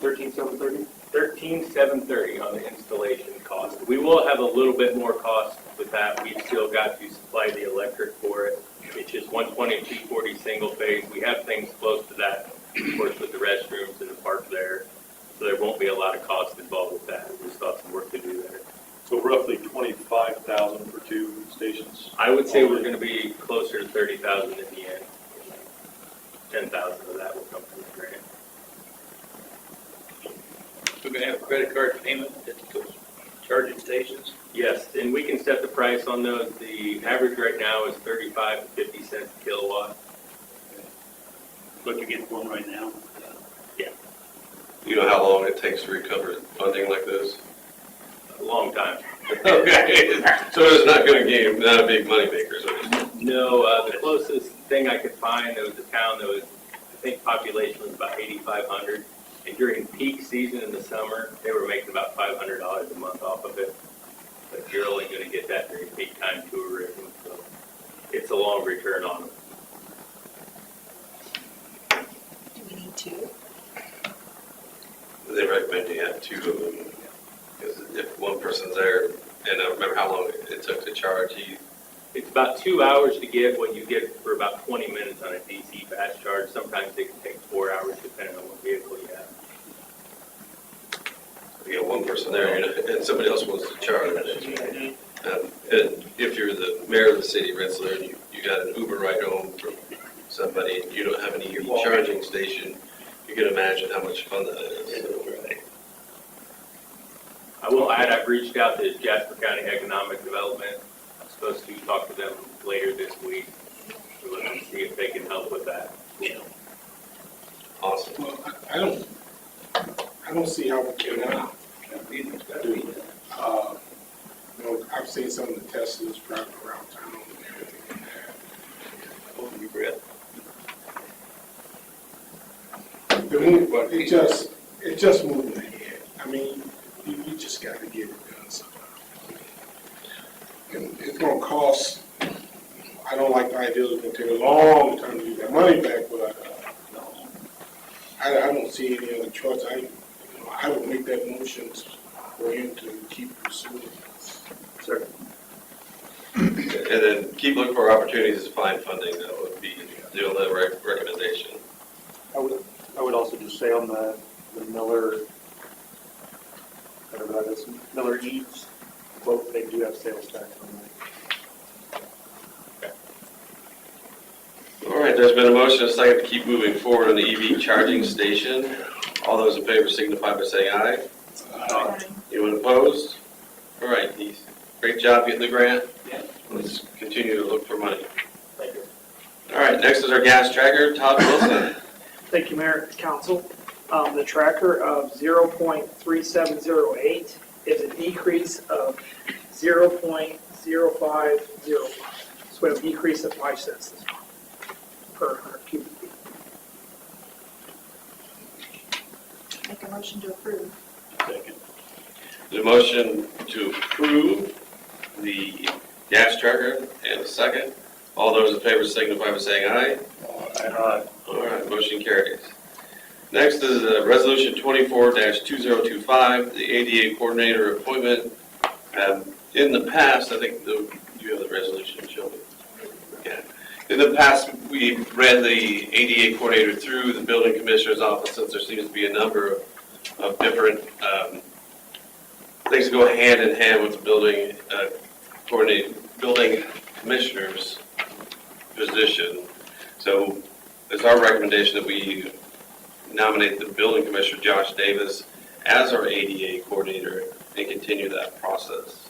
$13,730? $13,730 on the installation cost. We will have a little bit more cost with that. We've still got to supply the electric for it. It's just 120, 240 single phase. We have things close to that, of course, with the restrooms and the park there. So there won't be a lot of cost involved with that. We still have some work to do there. So roughly $25,000 for 2 stations? I would say we're going to be closer to $30,000 in the end. 10,000 of that will come from the grant. We're going to have credit card payment at those charging stations? Yes, and we can set the price on those. The average right now is 35 to 50 cents a kilowatt. What you get for them right now? Yeah, You know how long it takes to recover funding like this? a long time. Okay, so it's not going to give, not a big moneymaker, so to speak. No, the closest thing I could find, there was a town that was, I think population was about 8,500. And during peak season in the summer, they were making about $500 a month off of it. But you're only going to get that during peak time tourism, so it's a long return on them. Do we need 2? They recommend you have 2 of them, because if one person's there, and I don't remember how long it took to charge, It's about 2 hours to get what you get for about 20 minutes on a DC fast charge. Sometimes it can take 4 hours depending on what vehicle you have. you got one person there, and somebody else wants to charge. And if you're the mayor of the city of Rensselaer, and you got an Uber ride home from somebody, and you don't have an EV charging station, you can imagine how much fun that is. I will add, I've reached out to Jasper County Economic Development. I'm supposed to talk to them later this week to see if they can help with that. Awesome. Well, I don't see how we can do it. You know, I've seen some of the Teslas driving around town and everything like that. It just moving ahead. I mean, you just got to get it done somehow. And it's going to cost, I don't like the idea it's going to take a long time to get that money back, but I don't see any other choice. I would make that motion for him to keep pursuing this. Sir. And then keep looking for opportunities to find funding. That would be the only recommendation. I would also just say on the Miller, whatever that is, Miller Eats quote, they do have sales tax on that. All right, there's been a motion and a second to keep moving forward on the EV charging station. All those in favor signify by saying aye. Aye. Anyone opposed? All right, Heath, great job getting the grant. Yeah. Let's continue to look for money. Thank you. All right, next is our gas tracker, Todd Wilson. Thank you, Mayor, Council. The tracker of 0.3708 is a decrease of 0.0505. So a decrease of 5 cents this month per 100 cubic feet. Make a motion to approve. Second. The motion to approve the gas tracker and a second. All those in favor signify by saying aye. Aye. All right, motion carries. Next is Resolution 24-2025, the ADA coordinator appointment. In the past, I think you have the resolution, Shelby. Yeah. In the past, we ran the ADA coordinator through the building commissioner's office, since there seems to be a number of different things that go hand in hand with the building commissioner's position. So it's our recommendation that we nominate the building commissioner, Josh Davis, as our ADA coordinator and continue that process.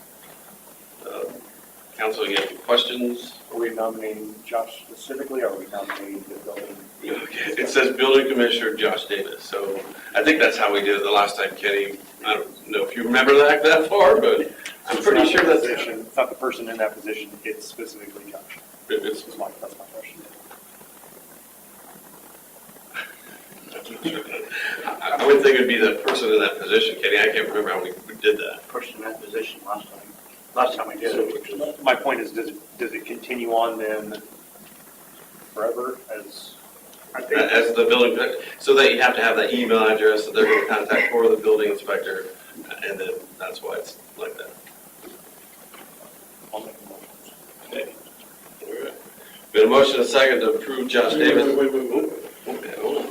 Council, you have any questions? Are we nominating Josh specifically, or are we nominating the building? Okay. It says building commissioner, Josh Davis. So I think that's how we did it the last time, Kenny. I don't know if you remember that far, but I'm pretty sure that's it. It's not the person in that position, it's specifically Josh. That's my question. I would think it'd be the person in that position, Kenny. I can't remember how we did that. Person in that position last time we did it. My point is, does it continue on then forever as? As the building, so that you have to have that email address that they're going to contact for the building inspector, and then that's why it's like that. I'll make a motion. Okay. All right. We have a motion and a second to approve Josh Davis. Wait. Okay, hold on.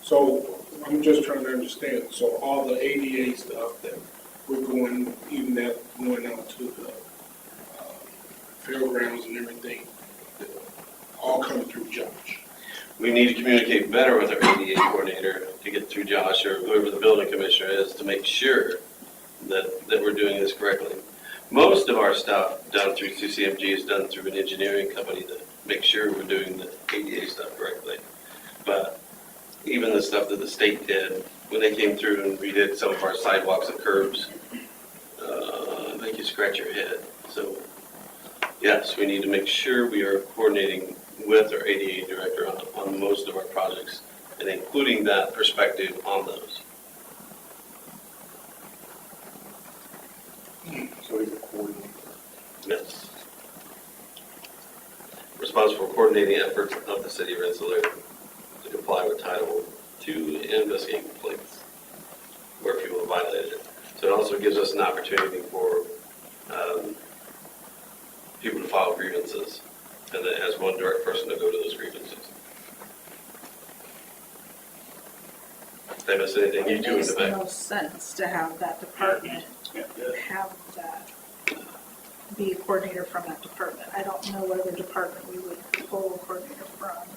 So I'm just trying to understand, so all the ADA stuff that we're going, even that going out to the fairgrounds and everything, all come through Josh. We need to communicate better with our ADA coordinator to get through Josh or whoever the building commissioner is to make sure that we're doing this correctly. Most of our stuff done through CCMG is done through an engineering company to make sure we're doing the ADA stuff correctly. But even the stuff that the state did, when they came through and redid some of our sidewalks and curbs, make you scratch your head. So, yes, we need to make sure we are coordinating with our ADA director on most of our projects and including that perspective on those. So he's a coordinator. Yes. Responsible for coordinating efforts of the city of Rensselaer to comply with Title II and investigate complaints where people have violated it. So it also gives us an opportunity for people to file grievances, and it has one direct person to go to those grievances. Did I miss anything? You two in the back. It makes no sense to have that department have that, be a coordinator from that department. I don't know what other department we would pull a coordinator from.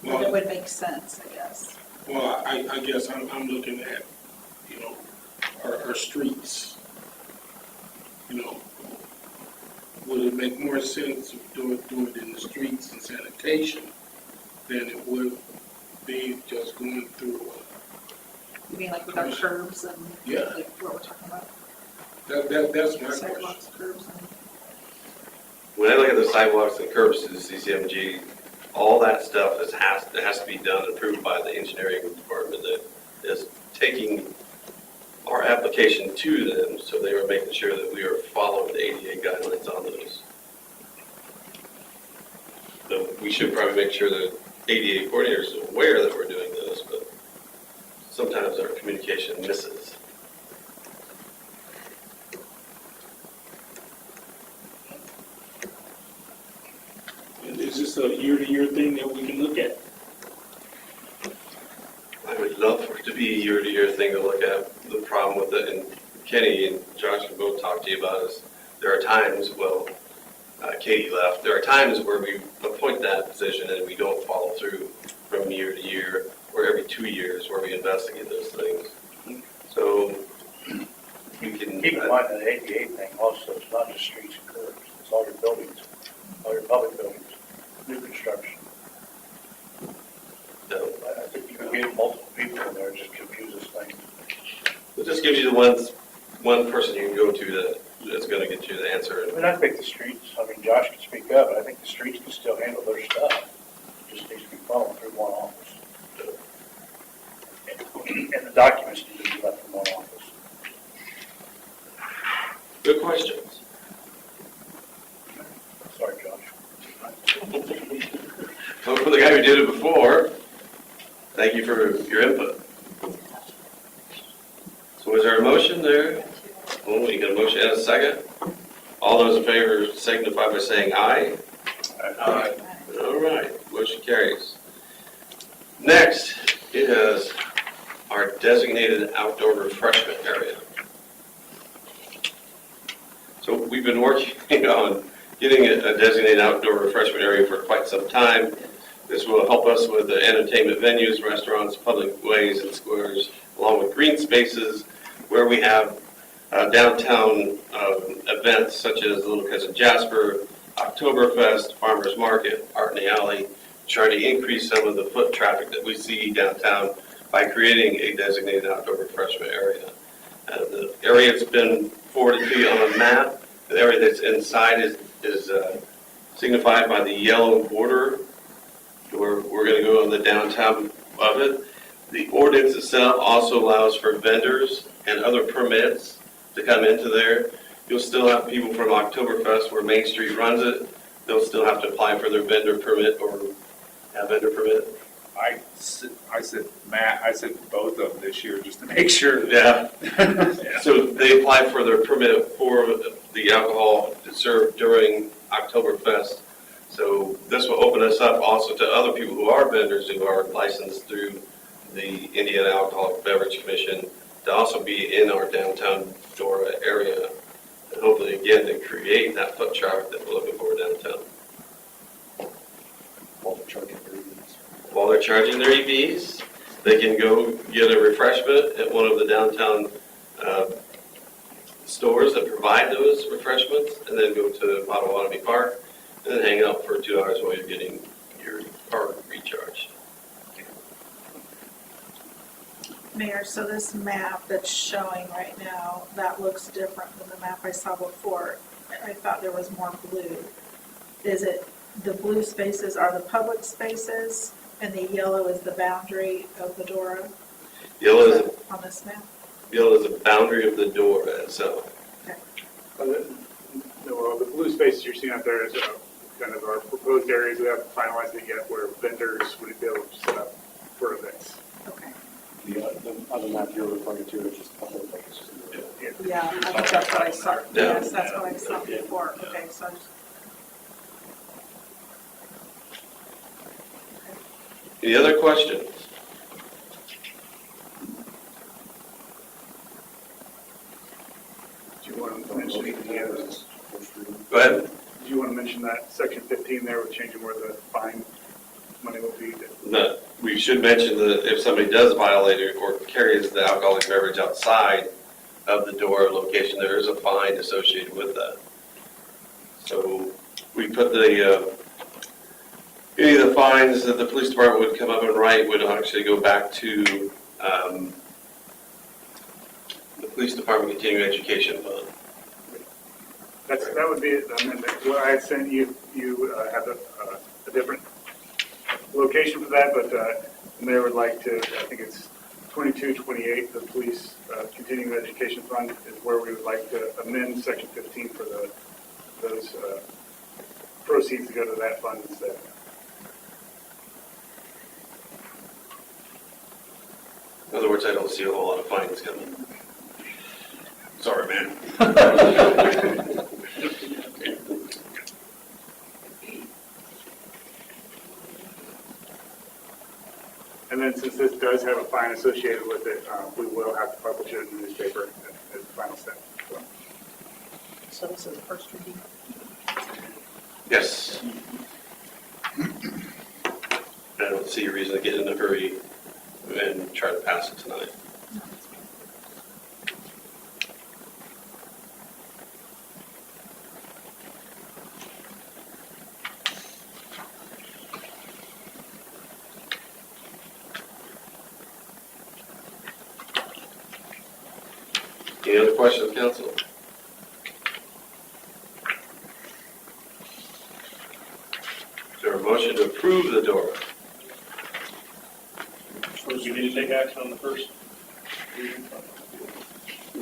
But it would make sense, I guess. Well, I guess I'm looking at, our streets. Would it make more sense to do it in the streets and sanitation than it would be just going through? You mean like with our curbs and Yeah. like what we're talking about? That's my question. Sidewalks, curbs, and When I look at the sidewalks and curbs to the CCMG, all that stuff has to be done and approved by the engineering department that is taking our application to them, so they are making sure that we are following the ADA guidelines on those. So we should probably make sure that ADA coordinators are aware that we're doing this, but sometimes our communication misses. Is this a year-to-year thing that we can look at? I would love for it to be a year-to-year thing to look at. The problem with it, and Kenny and Josh can both talk to you about is, there are times, Kayti left, there are times where we appoint that position and we don't follow through from year to year, or every 2 years where we investigate those things. So, we can. Keep in mind that the ADA thing also, it's not just streets and curbs, it's all your buildings, all your public buildings, new construction. No. I think you can get multiple people in there, it just confuses things. It just gives you the ones one person you can go to that's going to get you the answer. I mean, I think the streets, I mean, Josh can speak up, but I think the streets can still handle their stuff. It just needs to be funneled through one office. And the documents need to be left in one office. Good questions. Sorry, Josh. So for the guy who did it before, thank you for your input. So is there a motion there? Oh, we got a motion and a second. All those in favor signify by saying aye. Aye. All right, motion carries. Next is our designated outdoor refreshment area. So we've been working on getting a designated outdoor refreshment area for quite some time. This will help us with the entertainment venues, restaurants, public ways and squares, along with green spaces where we have downtown events such as Little Cousin Jasper, Oktoberfest, Farmers Market, Art in the Alley, trying to increase some of the foot traffic that we see downtown by creating a designated outdoor refreshment area. The area that's been forwarded to you on a map, the area that's inside is signified by the yellow border. We're going to go on the downtown of it. The ordinance itself also allows for vendors and other permits to come into there. You'll still have people from Oktoberfest where Main Street runs it. They'll still have to apply for their vendor permit or have vendor permit. I said both of them this year just to make sure. Yeah. So they apply for their permit for the alcohol to serve during Oktoberfest. So this will open us up also to other people who are vendors who are licensed through the Indiana Alcoholic Beverage Commission to also be in our downtown DORA area. And hopefully again to create that foot traffic that we're looking for downtown. While they're charging their EVs, they can go get a refreshment at one of the downtown stores that provide those refreshments, and then go to Potawatomi Park, and then hang out for 2 hours while you're getting your car recharged. Mayor, so this map that's showing right now, that looks different than the map I saw before. I thought there was more blue. Is it, the blue spaces are the public spaces, and the yellow is the boundary of the DORA? Yellow is on this map? Yellow is the boundary of the DORA itself. The blue spaces you're seeing out there is kind of our proposed areas. We haven't finalized it yet where vendors would be able to set up for events. Okay. The other map you're referring to is just the whole thing. Yeah, I think that's what I saw. Yes, that's what I saw before. Okay, so I just. Any other questions? Do you want to mention Go ahead. Do you want to mention that section 15 there with changing where the fine money will be? No, we should mention that if somebody does violate it or carries the alcoholic beverage outside of the DORA location, there is a fine associated with that. So we put any of the fines that the police department would come up and write would actually go back to the police department continuing education fund. That would be the amendment. What I had sent you, you have a different location for that, but the mayor would like to, I think it's 2228, the police continuing education fund is where we would like to amend section 15 for those proceeds to go to that fund instead. In other words, I don't see a whole lot of fines coming. Sorry, man. And then since this does have a fine associated with it, we will have to publish it in the newspaper as the final step. So this is the first reading? Yes. I don't see a reason to get in a hurry and try to pass it tonight. Any other questions, council? Is there a motion to approve the DORA? Suppose you need to take action on the first reading.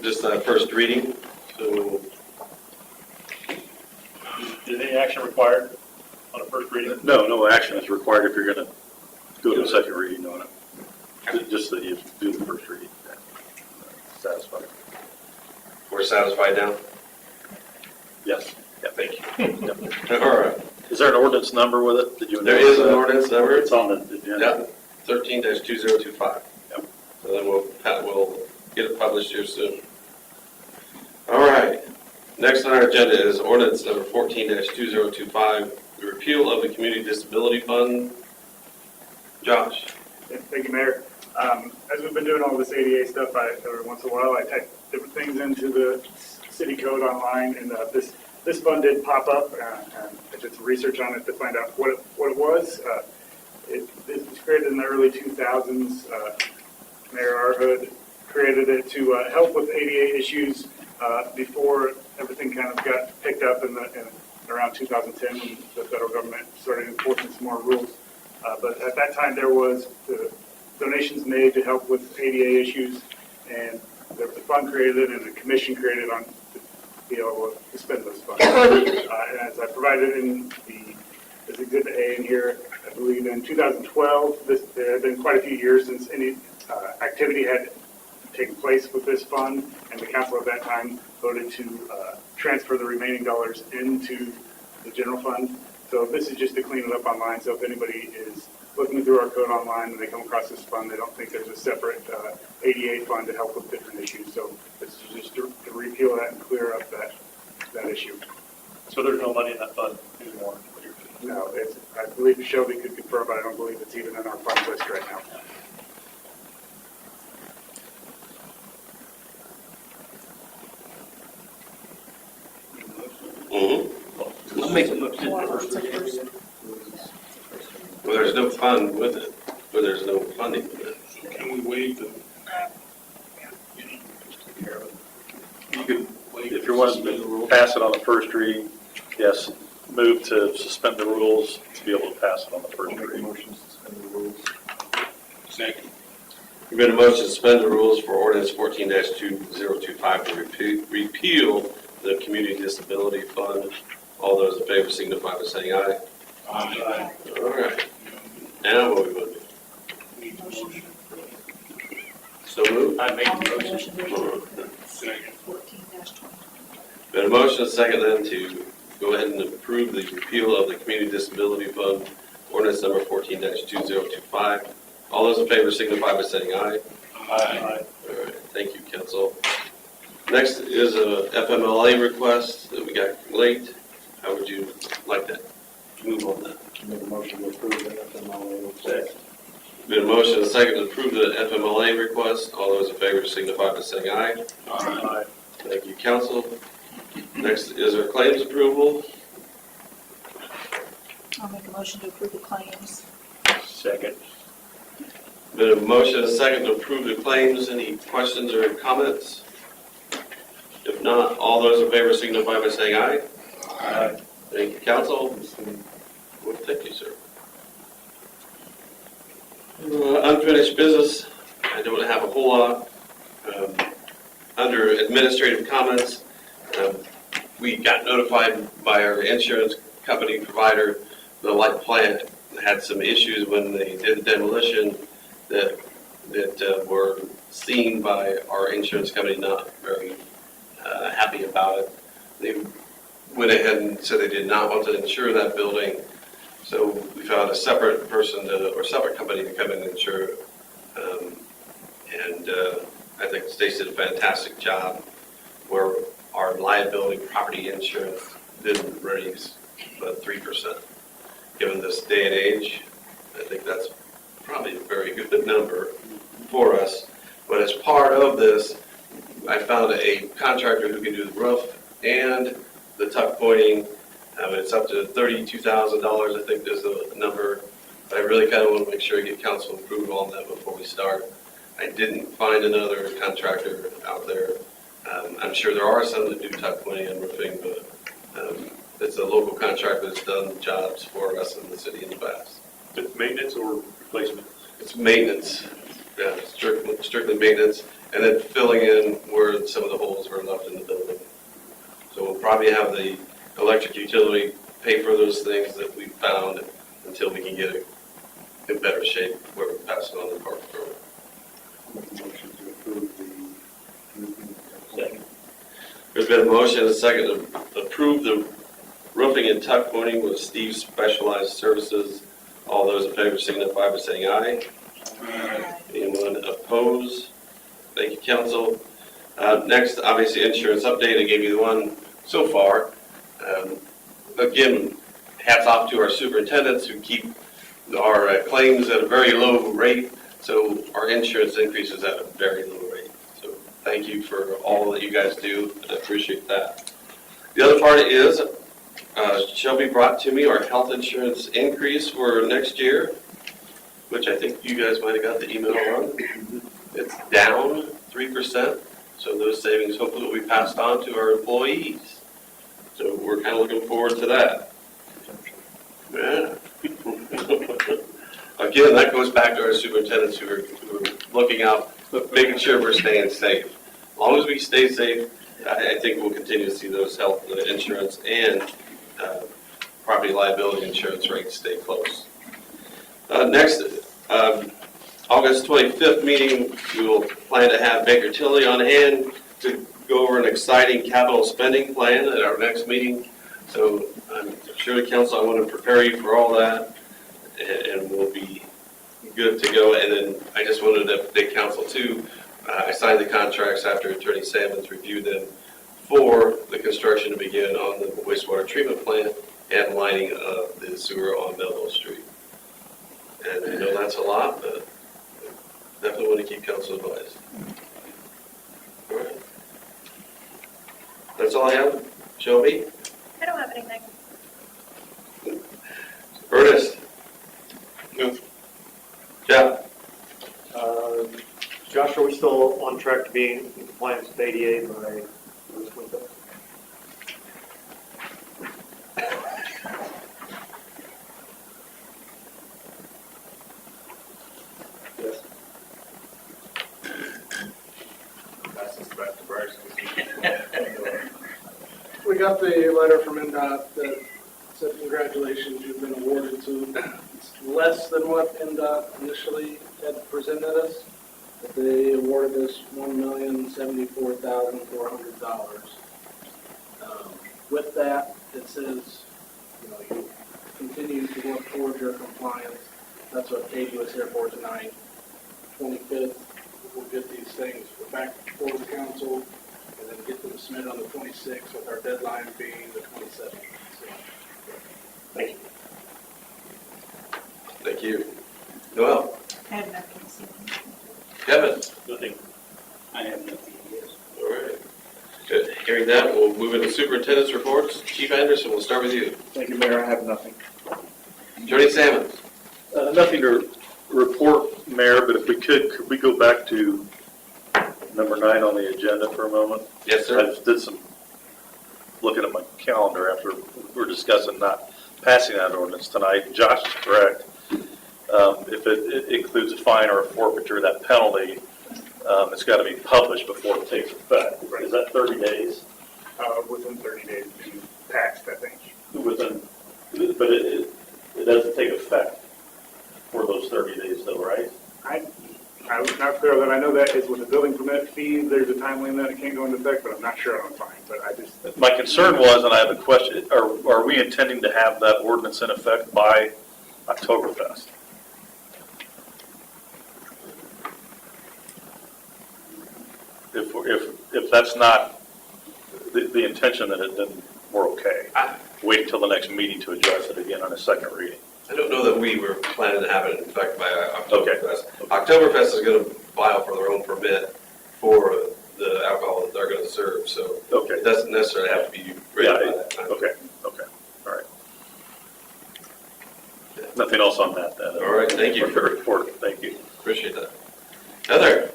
Just first reading, so Is any action required on a first reading? No action is required if you're going to go to a second reading on it. Just that you do the first reading. Satisfied. we're satisfied now? Yes. Yeah, thank you. All right. Is there an ordinance number with it? Did you? There is an ordinance number. It's on the agenda. Yeah, 13-2025. Yep. So then we'll get it published here soon. All right. Next on our agenda is ordinance number 14-2025, the repeal of the Community Disability Fund. Josh? Thank you, Mayor. As we've been doing all this ADA stuff, every once in a while, I type different things into the city code online, and this fund did pop up, and I did some research on it to find out what it was. It was created in the early 2000s. Mayor Arhood created it to help with ADA issues before everything kind of got picked up in around 2010 when the federal government started enforcing some more rules. But at that time, there was donations made to help with ADA issues, and there was a fund created and a commission created to be able to spend those funds. And as I provided in this Exhibit A in here, I believe in 2012, there had been quite a few years since any activity had taken place with this fund, and the council at that time voted to transfer the remaining dollars into the general fund. So this is just to clean it up online, so if anybody is looking through our code online and they come across this fund, they don't think there's a separate ADA fund to help with different issues. So this is just to repeal that and clear up that issue. So there's no money in that fund anymore? No, I believe Shelby could confirm, but I don't believe it's even in our fund list right now. Mm-hmm. I'll make a motion for first reading. Well, there's no fund with it, or there's no funding with it. Can we waive the, You could, if you're wanting to pass it on the first reading, yes, move to suspend the rules to be able to pass it on the first reading. motion to suspend the rules? Second. We've been a motion to suspend the rules for ordinance 14-2025 to repeal the Community Disability Fund. All those in favor signify by saying aye. Aye. All right. Now what we want to do? So moved. I make the motion. Second. Been a motion and a second then to go ahead and approve the repeal of the Community Disability Fund, ordinance number 14-2025. All those in favor signify by saying aye. Aye. All right, thank you, council. Next is a FMLA request that we got late. How would you like to move on that? Make a motion to approve the FMLA request. Been a motion and a second to approve the FMLA request. All those in favor signify by saying aye. Aye. Thank you, council. Next is our claims approval. I'll make a motion to approve the claims. Second. Been a motion and a second to approve the claims. Any questions or comments? If not, all those in favor signify by saying aye. Aye. Thank you, council. Well, thank you, sir. Unfinished business. I don't have a whole lot. Under administrative comments, we got notified by our insurance company provider, the light plant had some issues when they did the demolition that were seen by our insurance company not very happy about it. They went ahead and said they did not want to insure that building. So we found a separate person or separate company to come in and insure it. I think Stacy did a fantastic job where our liability property insurance didn't raise but 3%. Given this day and age, I think that's probably a very good number for us. But as part of this, I found a contractor who can do the roof and the tuck pointing. It's up to $32,000, I think is the number. But I really kind of want to make sure I get council approval on that before we start. I didn't find another contractor out there I'm sure there are some that do tuck pointing and roofing, but it's a local contractor that's done jobs for us in the city in the past. Maintenance or replacement? It's maintenance, yeah, strictly maintenance, and then filling in where some of the holes were left in the building. So we'll probably have the electric utility pay for those things that we found until we can get it in better shape where we pass it on the park program. Motion to approve the Second. There's been a motion and a second to approve the roofing and tuck pointing with Steve's Specialized Services. All those in favor signify by saying aye. Aye. Anyone opposed? Thank you, council. Next, obviously, insurance update. I gave you the one so far. Again, hats off to our superintendents who keep our claims at a very low rate, so our insurance increases at a very low rate. So thank you for all that you guys do. I appreciate that. The other part is, shall be brought to me our health insurance increase for next year, which I think you guys might have got the email on. It's down 3%, so those savings hopefully will be passed on to our employees. So we're kind of looking forward to that. Yeah. Again, that goes back to our superintendents who are looking out, making sure we're staying safe. As long as we stay safe, I think we'll continue to see those health insurance and property liability insurance rates stay close. Next, August 25th meeting, we will plan to have Baker Tilly on hand to go over an exciting capital spending plan at our next meeting. So I'm sure the council, I want to prepare you for all that, and we'll be good to go. And then I just wanted to update council too. I signed the contracts after Attorney Salmons reviewed them for the construction to begin on the wastewater treatment plant and lining of the sewer on Melville Street. And I know that's a lot, but definitely want to keep council advised. All right. That's all I have. Shelby? I don't have anything. Ernest? No. Jeff? Josh, are we still on track to be in compliance with ADA by this winter? Yes. That's just back to Bryce. We got the letter from NDOT that said congratulations, you've been awarded to. It's less than what NDOT initially had presented us, but they awarded us $1,074,400. With that, it says, you continue to work towards your compliance. That's what Kayti was here for tonight. 25th, we'll get these things back before the council, and then get them submitted on the 26th, with our deadline being the 27th. So, thank you. Thank you. Noel? I have nothing to say. Kevin? Nothing. I have nothing. All right. Good. Hearing that, we'll move into superintendent's reports. Chief Anderson, we'll start with you. Thank you, Mayor. I have nothing. Attorney Salmons? Nothing to report, Mayor, but if we could we go back to number 9 on the agenda for a moment? Yes, sir. I just did some looking at my calendar after we were discussing not passing that ordinance tonight. Josh is correct. If it includes a fine or a forfeiture, that penalty, it's got to be published before it takes effect. Right. Is that 30 days? Within 30 days to be passed, I think. But it doesn't take effect for those 30 days though, right? I was not clear that I know that is with the building permit fee, there's a time limit, it can't go into effect, but I'm not sure on the fine, but I just. My concern was, and I have a question, are we intending to have that ordinance in effect by Oktoberfest? If that's not the intention, then we're okay. Wait until the next meeting to address it again on a second reading. I don't know that we were planning to have it in effect by Oktoberfest. Okay. Oktoberfest is going to file for their own permit for the alcohol that they're going to serve, so it doesn't necessarily have to be ready by that time. Okay, all right. Nothing else on that then. All right, thank you for the report. Thank you. Appreciate that. Heather?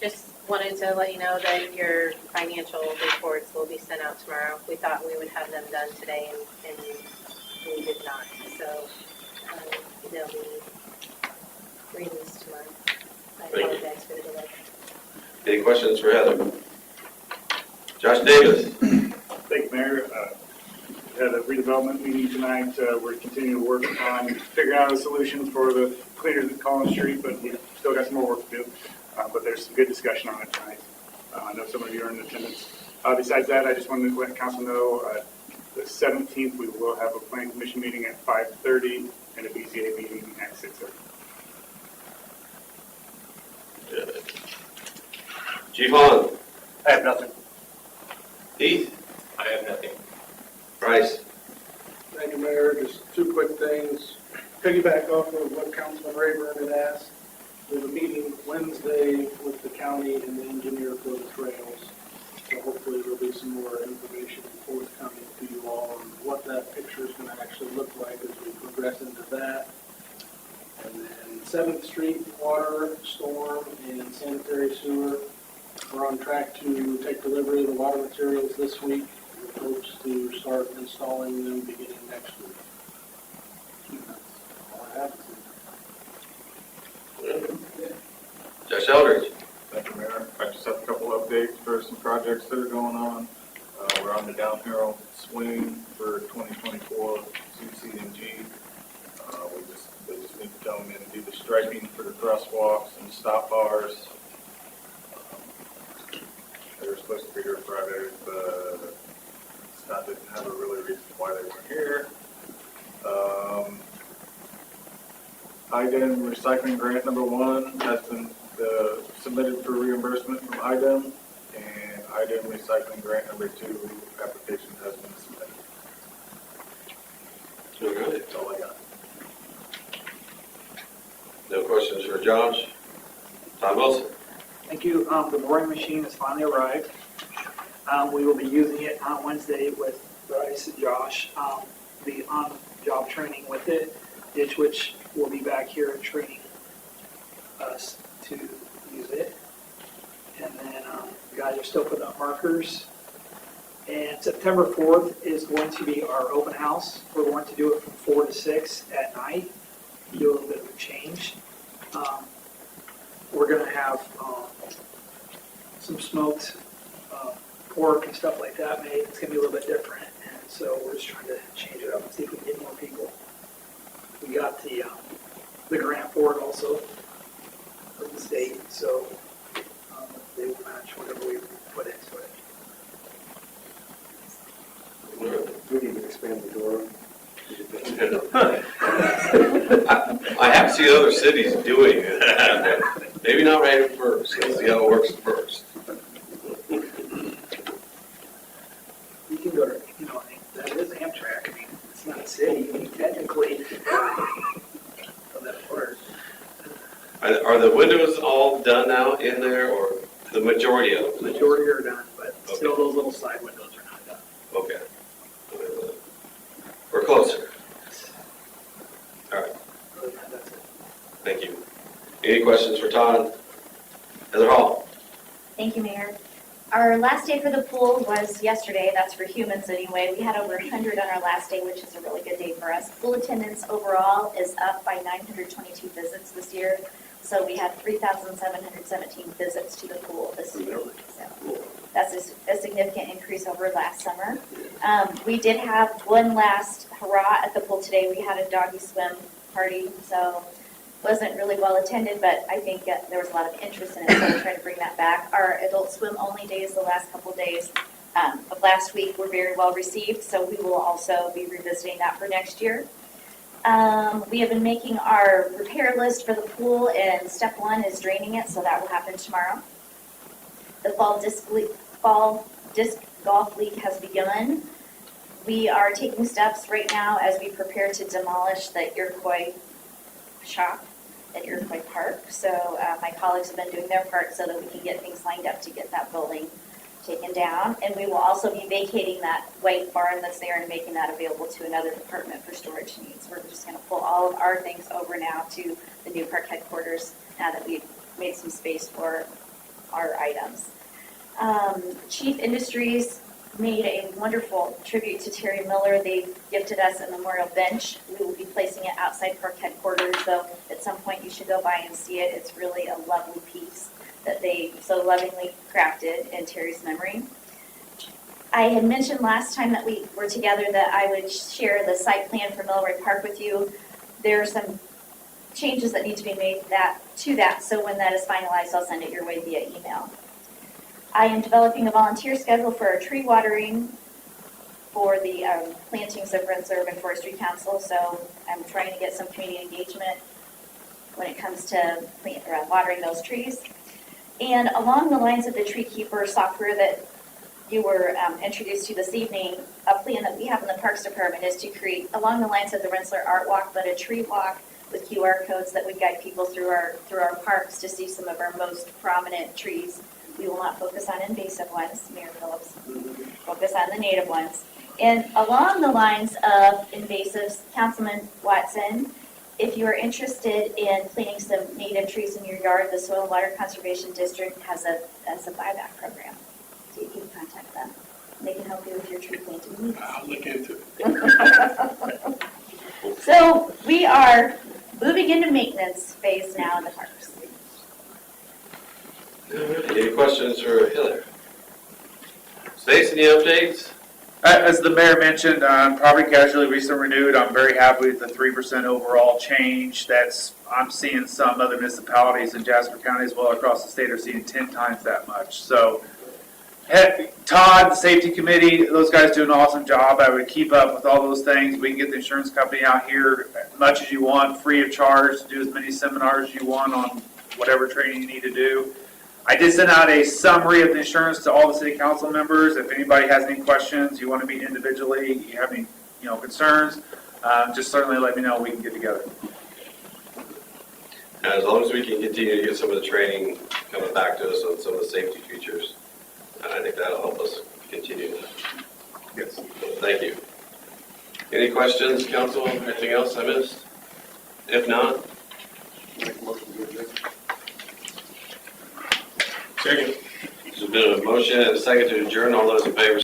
just wanted to let you know that your financial reports will be sent out tomorrow. We thought we would have them done today, and we did not. So they'll be released tomorrow. I apologize for the delay. Any questions for Heather? Josh Davis. Thank you, Mayor. We had a redevelopment meeting tonight. We're continuing to work on figuring out a solution for the cleaners at Collins Street, but we've still got some more work to do. But there's some good discussion on it tonight. I know some of you are in attendance. Besides that, I just wanted to let council know the 17th we will have a planning commission meeting at 5:30 and a BZA meeting at 6:30. Chief Holland. I have nothing. Heath. I have nothing. Bryce. Thank you, Mayor. Just two quick things. Piggyback off of what Councilman Rayburn had asked. We have a meeting Wednesday with the county and the engineer for the trails. So hopefully there'll be some more information forthcoming to you all on what that picture is going to actually look like as we progress into that. And then 7th Street water, storm, and sanitary sewer. We're on track to take delivery of the water materials this week. With hopes to start installing them beginning next week. That's all I have. Josh Eldridge. Thank you, Mayor. I just have a couple updates for some projects that are going on. We're on the downhill swing for 2024 CCMG. They just need to come in and do the striping for the crosswalks and stop bars. They were supposed to be here Friday, but Todd didn't have a really reason why they weren't here. IDEM recycling grant number 1 has been submitted for reimbursement from IDEM, and IDEM recycling grant number 2 application has been submitted. Okay. That's all I got. No questions for Josh. Todd Wilson. Thank you. The boring machine has finally arrived. We will be using it on Wednesday with Bryce and Josh. The on-job training with it. Ditch Witch will be back here training us to use it. And then the guys are still putting up markers. And September 4th is going to be our open house. We're going to do it from 4 to 6 at night. Do a little bit of a change. We're going to have some smoked pork and stuff like that made. It's going to be a little bit different. And so we're just trying to change it up and see if we can get more people. We got the grant for it also from the state, so they will match whatever we put into it. We need to expand the DORA. I have seen other cities doing it. Maybe not right at first. Let's see how it works first. You can go to, that is Amtrak. I mean, it's not a city, technically. On that part. Are the windows all done now in there, or the majority of them? Majority are done, but still those little side windows are not done. Okay. We're closer. All right. Other than that, that's it. Thank you. Any questions for Todd? Heather Hall. Thank you, Mayor. Our last day for the pool was yesterday. That's for humans anyway. We had over 100 on our last day, which is a really good day for us. Pool attendance overall is up by 922 visits this year. So we had 3,717 visits to the pool this year. So that's a significant increase over last summer. We did have one last hurrah at the pool today. We had a doggy swim party, so wasn't really well attended, but I think there was a lot of interest in it, so we're trying to bring that back. Our adult swim only days, the last couple days of last week, were very well received, so we will also be revisiting that for next year. We have been making our repair list for the pool, and step 1 is draining it, so that will happen tomorrow. The fall disc golf league has begun. We are taking steps right now as we prepare to demolish the Iroquois shop at Iroquois Park. So my colleagues have been doing their part so that we can get things lined up to get that building taken down. And we will also be vacating that white barn that's there and making that available to another department for storage needs. We're just going to pull all of our things over now to the new park headquarters now that we've made some space for our items. Chief Industries made a wonderful tribute to Terry Miller. They gifted us a memorial bench. We will be placing it outside park headquarters, so at some point you should go by and see it. It's really a lovely piece that they so lovingly crafted in Terry's memory. I had mentioned last time that we were together that I would share the site plan for Milroy Park with you. There are some changes that need to be made to that, so when that is finalized, I'll send it your way via email. I am developing a volunteer schedule for our tree watering for the plantings of Rensselaer Urban Forestry Council, so I'm trying to get some community engagement when it comes to watering those trees. And along the lines of the Tree Keeper software that you were introduced to this evening, a plan that we have in the Parks Department is to create, along the lines of the Rensselaer Art Walk, but a tree walk with QR codes that would guide people through our parks to see some of our most prominent trees. We will not focus on invasive ones, Mayor Phillips. Focus on the native ones. And along the lines of invasives, Councilman Watson, if you are interested in planting some native trees in your yard, the Soil and Water Conservation District has a buyback program. So you can contact them. They can help you with your tree planting needs. I'll look into it. So we are moving into maintenance phase now in the parks. Any questions for Heather? Stace, any updates? As the mayor mentioned, property casualty recently renewed. I'm very happy with the 3% overall change. I'm seeing some other municipalities in Jasper County as well across the state are seeing 10 times that much. So Todd, the safety committee, those guys do an awesome job. I would keep up with all those things. We can get the insurance company out here as much as you want, free of charge, do as many seminars as you want on whatever training you need to do. I did send out a summary of the insurance to all the city council members. If anybody has any questions, you want to meet individually, you have any concerns, just certainly let me know. We can get together. And as long as we can continue to get some of the training coming back to us on some of the safety features, I think that'll help us continue. Yes. Thank you. Any questions, council? Anything else I missed? If not, Second. there's been a motion and a second to adjourn. All those in favor